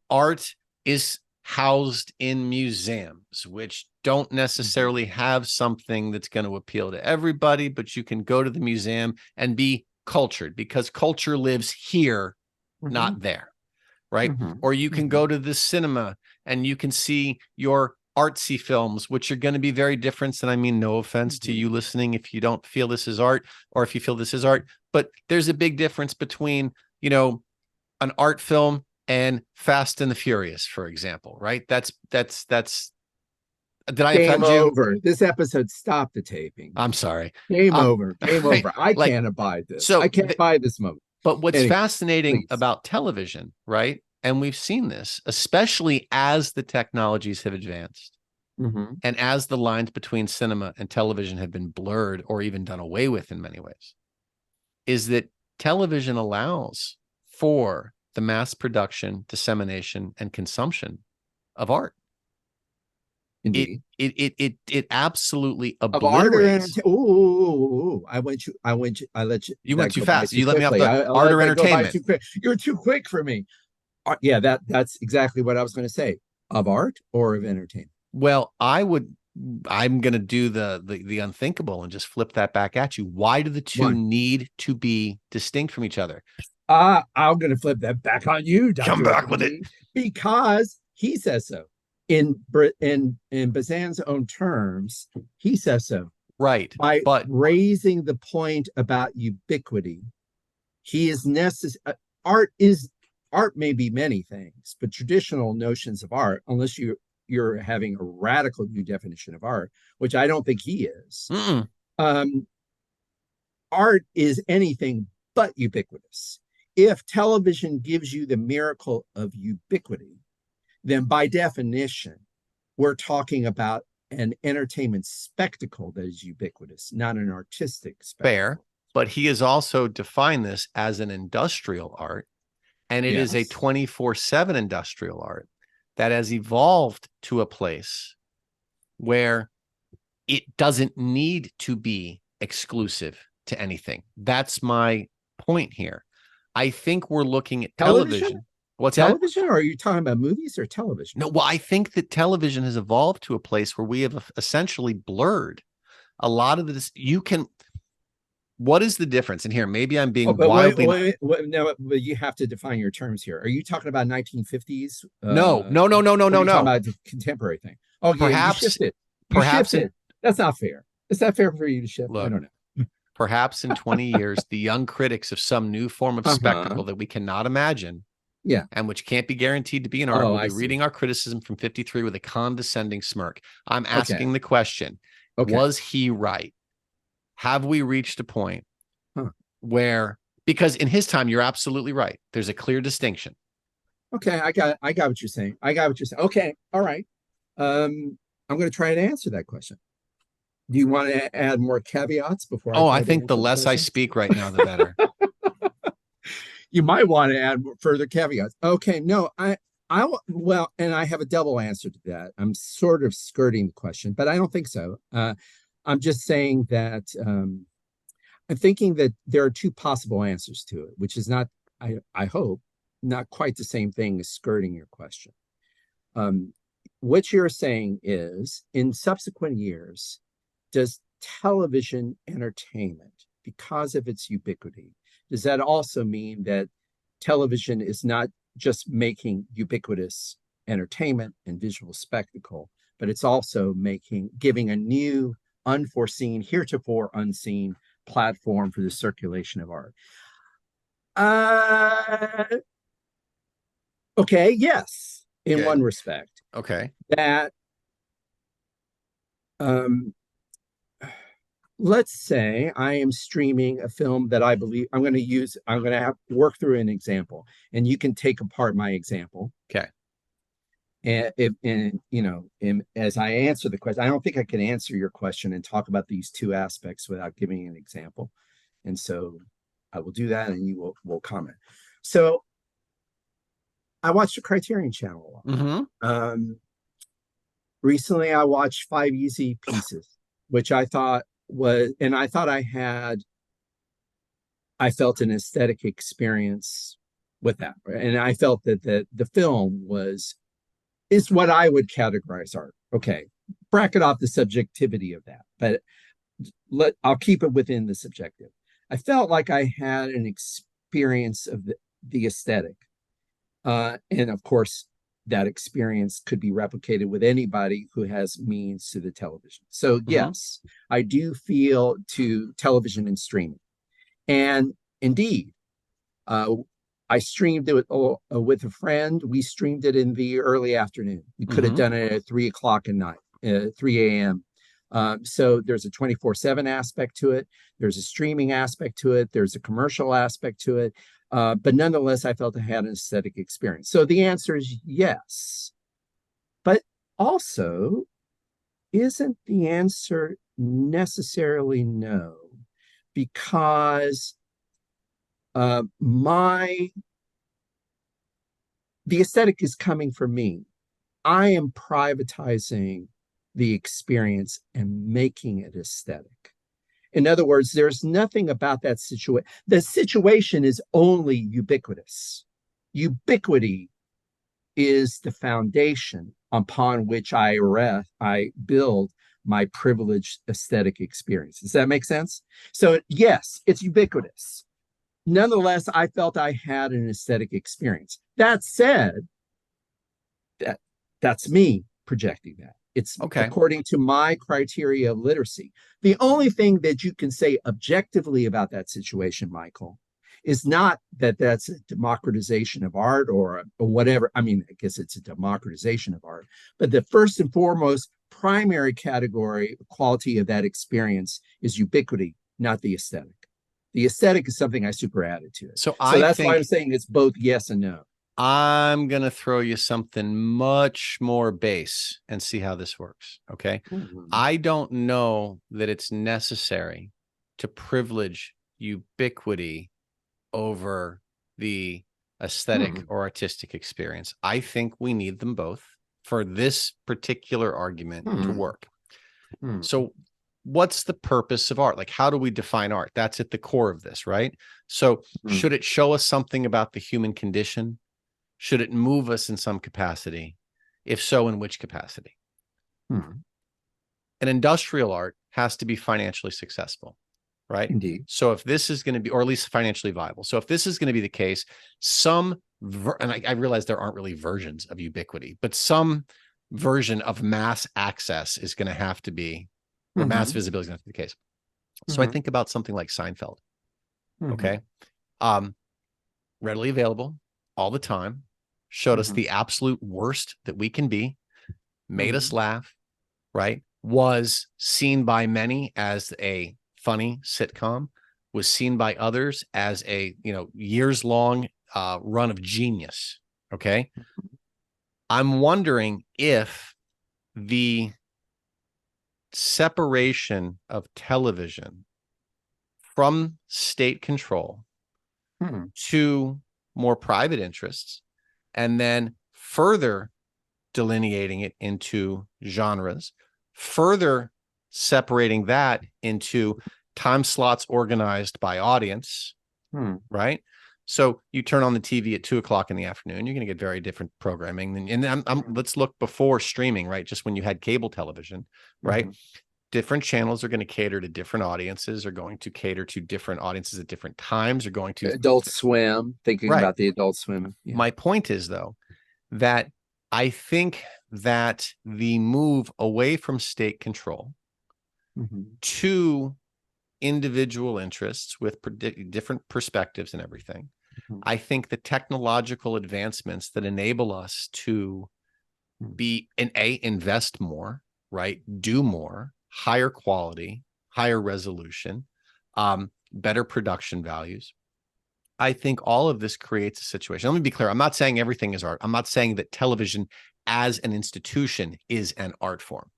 Art is housed in museums, which don't necessarily have something that's going to appeal to everybody, but you can go to the museum and be cultured, because culture lives here, not there, right? Or you can go to the cinema and you can see your artsy films, which are going to be very different. And I mean, no offense to you listening if you don't feel this is art, or if you feel this is art, but there's a big difference between, an art film and Fast and the Furious, for example, right? That's did I offend you? Over. This episode stopped the taping. I'm sorry. Game over. Game over. I can't abide this. So I can't abide this moment. But what's fascinating about television, right? And we've seen this, especially as the technologies have advanced, and as the lines between cinema and television have been blurred or even done away with in many ways, is that television allows for the mass production, dissemination, and consumption of art. Indeed. It absolutely obliterates. I let you. You went too fast. You let me off the art or entertainment. You're too quick for me. Yeah, that's exactly what I was going to say. Of art or of entertainment? Well, I'm going to do the unthinkable and just flip that back at you. Why do the two need to be distinct from each other? I'm going to flip that back on you, Dr. Come back with it. Because he says so. In Bazin's own terms, he says so. Right. But raising the point about ubiquity, he is necessary. Art may be many things, but traditional notions of art, unless you're having a radical new definition of art, which I don't think he is, art is anything but ubiquitous. If television gives you the miracle of ubiquity, then by definition, we're talking about an entertainment spectacle that is ubiquitous, not an artistic spectacle. Fair, but he has also defined this as an industrial art. And it is a Yes. 24/7 industrial art that has evolved to a place where it doesn't need to be exclusive to anything. That's my point here. I think we're looking at Television? television. What's that? Television? Or are you talking about movies or television? No, well, I think that television has evolved to a place where we have essentially blurred a lot of this. What is the difference? And here, maybe I'm Oh, being but wait, wildly. wait, wait, no, but you have to define your terms here. Are you talking about 1950s? No, no, no, no, no, Or are no, you talking no. about the contemporary thing? Oh, yeah, you Perhaps, shifted. You perhaps in shifted. That's not fair. Is that fair for you to shift? I look, don't know. perhaps in 20 years, the young critics of some new form of Uh-huh. spectacle that we cannot imagine Yeah. and which can't be guaranteed to be an art Oh, will I be see. reading our criticism from 53 with a condescending smirk. I'm Okay. asking the question, Okay. was he right? Have we reached a point Huh. where, because in his time, you're absolutely right. There's a clear distinction. Okay. I got what you're saying. I got what you're saying. Okay. All right. I'm going to try to answer that question. Do you want to add more caveats before I Oh, I try to think the answer the less I question? speak right now, the better. You might want to add further caveats. Okay, no, well, and I have a double answer to that. I'm sort of skirting the question, but I don't think so. I'm just saying that I'm thinking that there are two possible answers to it, which is not, I hope, not quite the same thing as skirting your question. Um, what you're saying is, in subsequent years, does television entertainment, because of its ubiquity, does that also mean that television is not just making ubiquitous entertainment and visual spectacle, but it's also giving a new, unforeseen, heretofore unseen platform for the circulation of art? Uh, okay, yes, in Okay. one respect. Okay. That um, let's say I am streaming a film that I believe I'm going to have work through an example, and you can take apart my example. Okay. And if, and you know, as I answer the question, I don't think I can answer your question and talk about these two aspects without giving an example. And so I will do that, and you will comment. So I watched the Criterion Channel a Mm-hmm. lot. Recently, I watched Five Easy Pieces, which I thought was, and I thought I felt an aesthetic experience with that, and I felt that the film is what I would categorize art. Okay, bracket off the subjectivity of that, but I'll keep it within the subjective. I felt like I had an experience of the aesthetic, and of course, that experience could be replicated with anybody who has means to the television. So Mm-hmm. yes, I do feel to television and streaming. And indeed, uh, I streamed it with a friend. We streamed it in the early afternoon. We could have Mm-hmm. done it at 3 o'clock at night, 3 a.m. So there's a 24/7 aspect to it. There's a streaming aspect to it. There's a commercial aspect to it. But nonetheless, I felt I had an aesthetic experience. So the answer is yes. But also, isn't the answer necessarily no? Because my the aesthetic is coming from me. I am privatizing the experience and making it aesthetic. In other words, there's nothing about that situation. The situation is only ubiquitous. Ubiquity is the foundation upon which I build my privileged aesthetic experience. Does that make sense? So, yes, it's ubiquitous. Nonetheless, I felt I had an aesthetic experience. That said, that that's me projecting that. It's Okay. according to my criteria of literacy. The only thing that you can say objectively about that situation, Michael, is not that that's a democratization of art or whatever. I mean, I guess it's a democratization of art, but the first and foremost primary category quality of that experience is ubiquity, not the aesthetic. The aesthetic is something I super added to it. So So I that's why I'm think saying it's both yes and no. I'm going to throw you something much more base and see how this works. Okay. Mm-hmm. I don't know that it's necessary to privilege ubiquity over the aesthetic or artistic experience. I think we need them both for this particular argument to work. So what's the purpose of art? Like, how do we define art? That's at the core of this, right? So should it show us something about the human condition? Should it move us in some capacity? If so, in which capacity? An industrial art has to be financially successful, right? Indeed. So if this is going to be, or at least financially viable. So if this is going to be the case, and I realize there aren't really versions of ubiquity, but some version of mass access is going to have to be, or mass visibility is going to have to be the case. So I think about something like Seinfeld. Okay. Readily available all the time, showed us the absolute worst that we can be, made us laugh, right? Was seen by many as a funny sitcom, was seen by others as a, years long run of genius. Okay. I'm wondering if the separation of television from state control to more private interests, and then further delineating it into genres, further separating that into time slots organized by audience, right? So you turn on the TV at 2:00 in the afternoon, you're going to get very different programming. And let's look before streaming, right? Just when you had cable television, right? Different channels are going to cater to different audiences, are going to cater to different audiences at different times, are going to Adult Swim, thinking about the Adult Swim. Yeah. My point is, though, that I think that the move away from state control to individual interests with different perspectives and everything, I think the technological advancements that enable us to invest more, right? Do more, higher quality, higher resolution, better production values. I think all of this creates a situation. Let me be clear. I'm not saying everything is art. I'm not saying that television as an institution is an art form.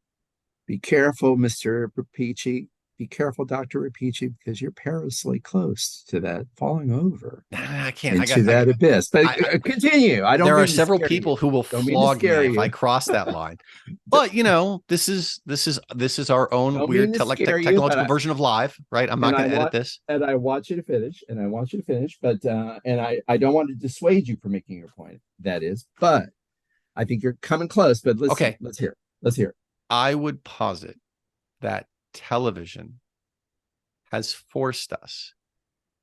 Be careful, Mr. Rapici. Be careful, Dr. Rapici, because you're perilously close to that falling over. I can't. Into that abyss. But continue. I don't. There are several people who will flog me if I cross that line. But this is our own weird technological version of live, right? I'm not going to edit this. And I want you to finish. But and I don't want to dissuade you from making your point. That is, but I think you're coming close. But let's hear. Let's hear. I would posit that television has forced us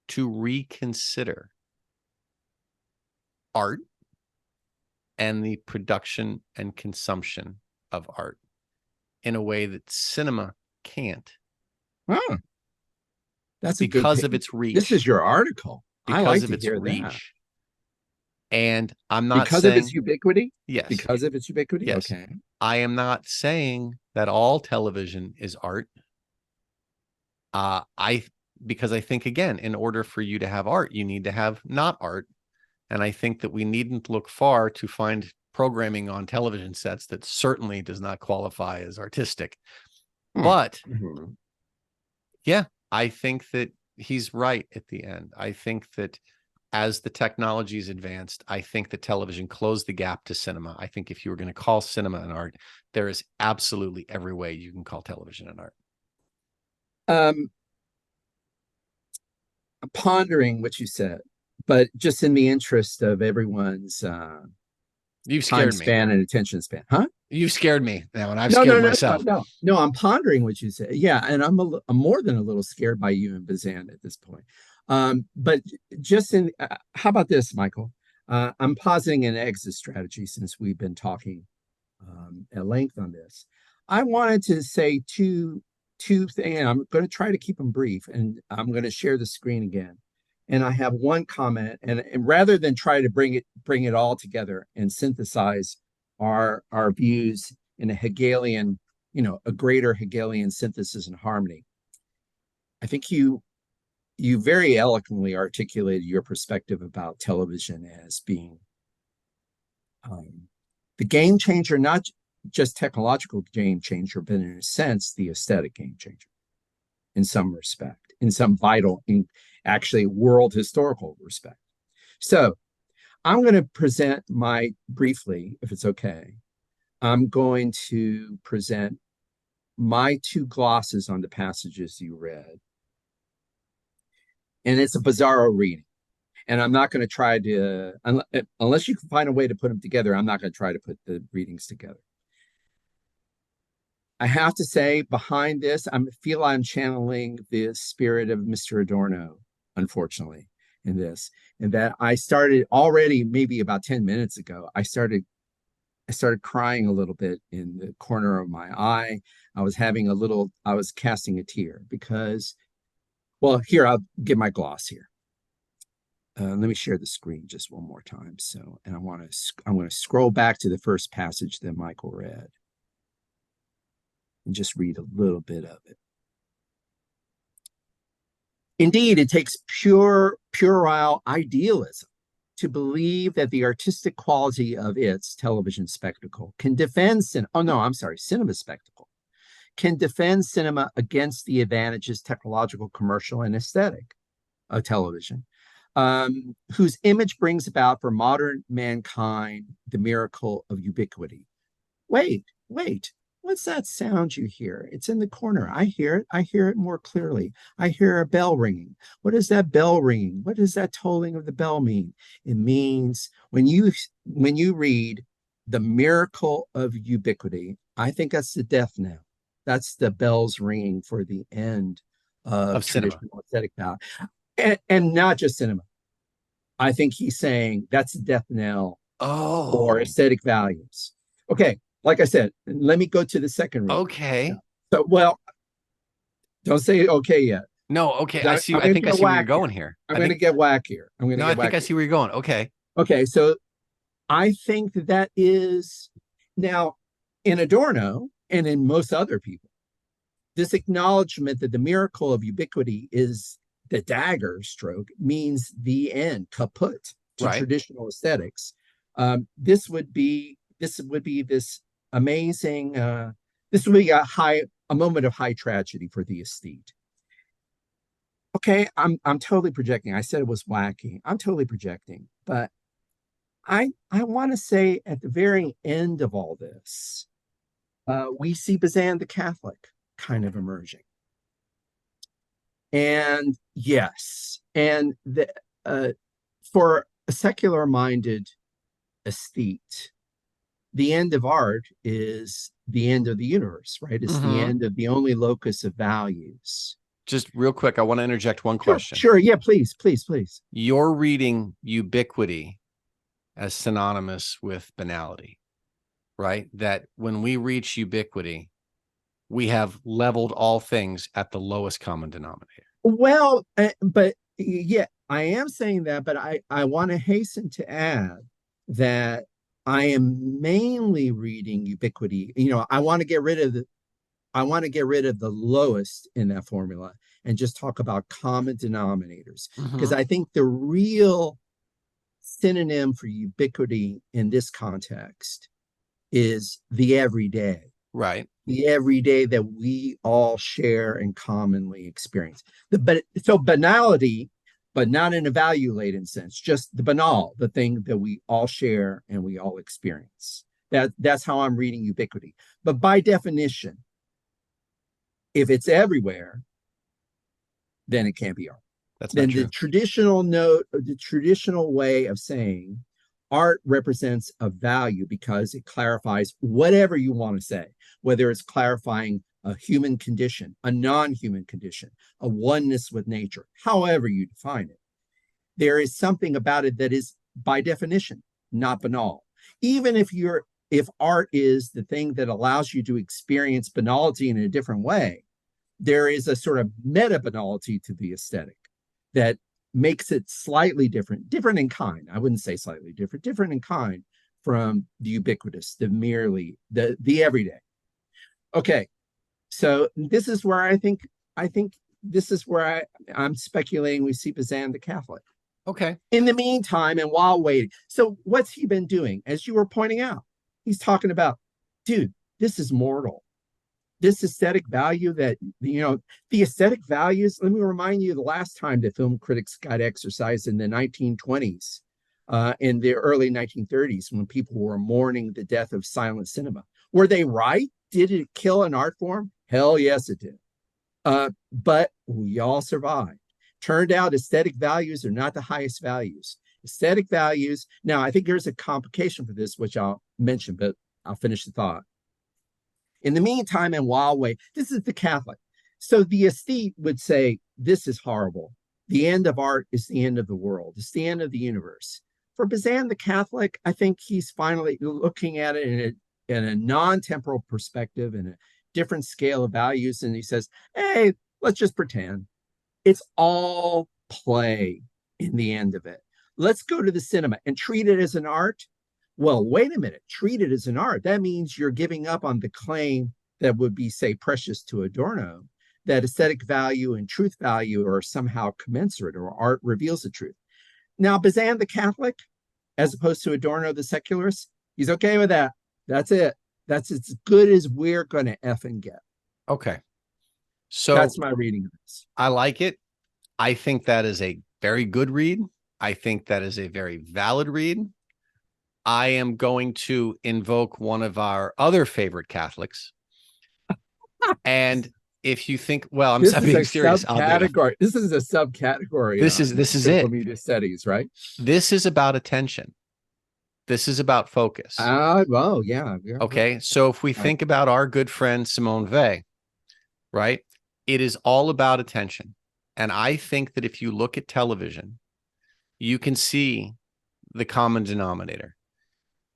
to reconsider art and the production and consumption of art in a way that cinema can't. That's because of its reach. This is your article. Because of its reach. And I'm not because saying, of its ubiquity. Yes. Because of its ubiquity. Yes. Okay. I am not saying that all television is art. Because I think, again, in order for you to have art, you need to have not art. And I think that we needn't look far to find programming on television sets that certainly does not qualify as artistic. But yeah, I think that he's right at the end. I think that as the technology's advanced, I think that television closed the gap to cinema. I think if you were going to call cinema an art, there is absolutely every way you can call television an art. Pondering what you said, but just in the interest of everyone's you've scared time span and attention span, You've scared me now, and I've scared myself. No, I'm pondering what you said. Yeah, and I'm more than a little scared by you and Bazin at this point. But just in, how about this, Michael? I'm positing an exit strategy since we've been talking at length on this. I wanted to say two things. I'm going to try to keep them brief, and I'm going to share the screen again. And I have one comment, and rather than try to bring it all together and synthesize our views in a Hegelian, a greater Hegelian synthesis and harmony, I think you very eloquently articulated your perspective about television as being the game changer, not just technological game changer, but in a sense, the aesthetic game changer in some respect, in some vital, actually world historical respect. So I'm going to present my briefly, if it's okay. I'm going to present my two glosses on the passages you read. And it's a bizarro reading. And I'm not going to try to, unless you can find a way to put them together, I'm not going to try to put the readings together. I have to say, behind this, I feel I'm channeling the spirit of Mr. Adorno, unfortunately, in this. And that I started already, maybe about 10 minutes ago, I started crying a little bit in the corner of my eye. I was casting a tear because, well, here, I'll give my gloss here. Let me share the screen just one more time. So, and I'm going to scroll back to the first passage that Michael read and just read a little bit of it. Indeed, it takes puerile idealism to believe that the artistic quality of its television spectacle can defend cinema spectacle can defend cinema against the advantages technological, commercial, and aesthetic of television, whose image brings about for modern mankind the miracle of ubiquity. Wait, what's that sound you hear? It's in the corner. I hear it more clearly. I hear a bell ringing. What is that bell ringing? What does that tolling of the bell mean? It means when you read the miracle of ubiquity, I think that's the death knell. That's the bells ringing for the end of traditional aesthetic value. And not just cinema. I think he's saying that's the death knell for aesthetic values. Okay, like I said, let me go to the second read. Okay. So, well, don't say okay yet. No, okay. I see. I think I see where you're going here. I'm going to get wackier. I think I see where you're going. Okay. Okay, so I think that is now in Adorno and in most other people, this acknowledgement that the miracle of ubiquity is the dagger stroke means the end, kaput to traditional aesthetics. This would be this amazing. This would be a moment of high tragedy for the aesthete. Okay, I'm totally projecting. I said it was wacky. I'm totally projecting, but I want to say at the very end of all this, we see Bazin the Catholic kind of emerging. And yes, and for a secular-minded aesthete, the end of art is the end of the universe, right? It's the end of the only locus of values. Just real quick, I want to interject one question. Sure, yeah, please. You're reading ubiquity as synonymous with banality, right? That when we reach ubiquity, we have leveled all things at the lowest common denominator. Well, but yeah, I am saying that, but I want to hasten to add that I am mainly reading ubiquity. I want to get rid of the lowest in that formula and just talk about common denominators, because I think the real synonym for ubiquity in this context is the everyday. Right. The everyday that we all share and commonly experience. So banality, but not in a value-laden sense, just the banal, the thing that we all share and we all experience. That's how I'm reading ubiquity. But by definition, if it's everywhere, then it can't be art. That's not true. The traditional way of saying art represents a value because it clarifies whatever you want to say, whether it's clarifying a human condition, a non-human condition, a oneness with nature, however you define it. There is something about it that is, by definition, not banal. Even if art is the thing that allows you to experience banality in a different way, there is a sort of meta banality to the aesthetic that makes it slightly different in kind. I wouldn't say slightly different in kind from the ubiquitous, the everyday. Okay, so this is where I think this is where I'm speculating we see Bazin the Catholic. Okay. In the meantime, and while waiting, so what's he been doing? As you were pointing out, he's talking about, dude, this is mortal. This aesthetic value that, the aesthetic values, let me remind you the last time the film critics got exercised in the 1920s in the early 1930s when people were mourning the death of silent cinema. Were they right? Did it kill an art form? Hell yes, it did. But we all survived. Turned out aesthetic values are not the highest values. Aesthetic values. Now, I think there's a complication for this, which I'll mention, but I'll finish the thought. In the meantime, in Huawei, this is the Catholic. So the aesthete would say, this is horrible. The end of art is the end of the world. It's the end of the universe. For Bazin, the Catholic, I think he's finally looking at it in a non-temporal perspective, in a different scale of values. And he says, hey, let's just pretend. It's all play in the end of it. Let's go to the cinema and treat it as an art. Well, wait a minute, treat it as an art. That means you're giving up on the claim that would be, say, precious to Adorno, that aesthetic value and truth value are somehow commensurate, or art reveals the truth. Now, Bazin, the Catholic, as opposed to Adorno, the secularist, he's okay with that. That's it. That's as good as we're going to effing get. Okay. So that's my reading of this. I like it. I think that is a very good read. I think that is a very valid read. I am going to invoke one of our other favorite Catholics. And if you think, well, I'm being serious. This is a subcategory. This is it. Media studies, right? This is about attention. This is about focus. Well, yeah. Okay. So if we think about our good friend Simone Weil, right? It is all about attention. And I think that if you look at television, you can see the common denominator.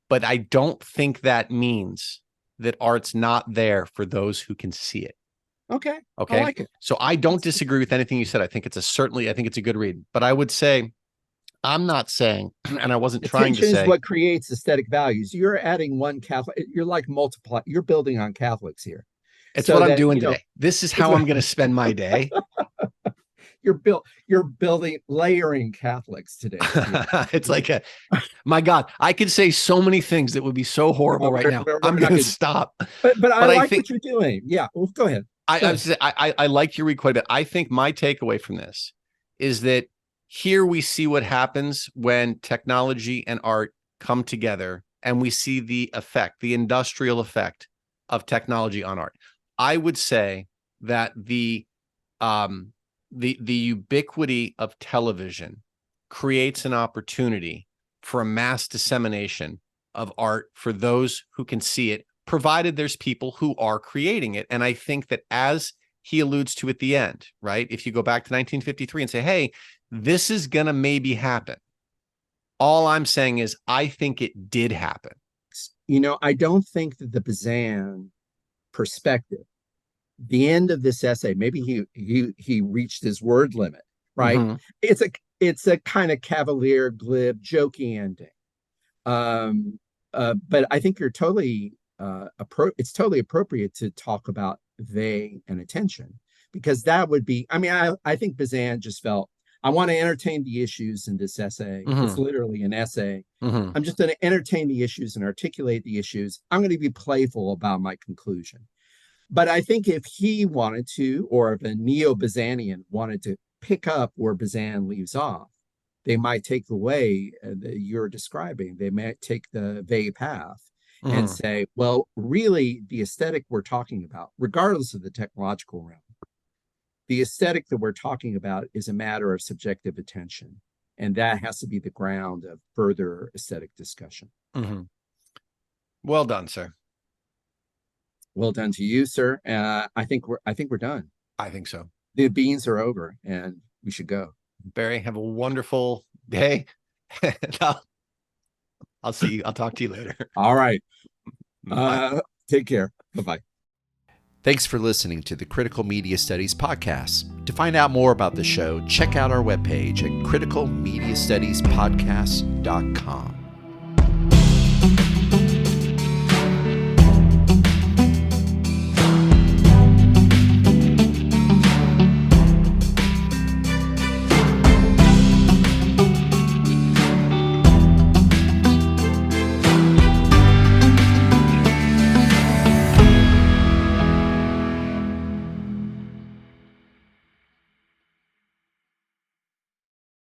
But I don't think that means that art's not there for those who can see it. Okay. Okay. I like it. So I don't disagree with anything you said. I think it's a good read. But I would say, I'm not saying, and I wasn't trying to say, attention is what creates aesthetic values. You're adding one Catholic. You're like multiply. You're building on Catholics here. It's so what I'm doing today. This is how I'm going to spend my day. You're building, layering Catholics today. It's like my God, I could say so many things that would be so horrible right now. I'm going to stop. But I think what you're doing. Yeah, well, go ahead. I like your read quite a bit. I think my takeaway from this is that here we see what happens when technology and art come together, and we see the effect, the industrial effect of technology on art. I would say that the ubiquity of television creates an opportunity for a mass dissemination of art for those who can see it, provided there's people who are creating it. And I think that, as he alludes to at the end, right? If you go back to 1953 and say, hey, this is going to maybe happen. All I'm saying is I think it did happen. I don't think that the Bazin perspective, the end of this essay, maybe he reached his word limit, right? Mm-hmm. It's a kind of cavalier, glib, jokey ending. But I think you're totally it's totally appropriate to talk about they and attention, because that would be, I think Bazin just felt, I want to entertain the issues in this essay. Mm-hmm. It's literally an essay. Mm-hmm. I'm just going to entertain the issues and articulate the issues. I'm going to be playful about my conclusion. But I think if he wanted to, or if a neo-Bazinian wanted to pick up where Bazin leaves off, they might take the way that you're describing. They might take the Weil path and say, well, really, the aesthetic we're talking about, regardless of the technological realm, the aesthetic that we're talking about is a matter of subjective attention. And that has to be the ground of further aesthetic discussion. Mm-hmm. Well done, sir. Well done to you, sir. I think we're done. I think so. The beans are over and we should go. Barry, have a wonderful day. I'll see you. I'll talk to you later. All right. Take care. Bye-bye. Thanks for listening to the Critical Media Studies podcast. To find out more about the show, check out our webpage at criticalmediastudiespodcast.com.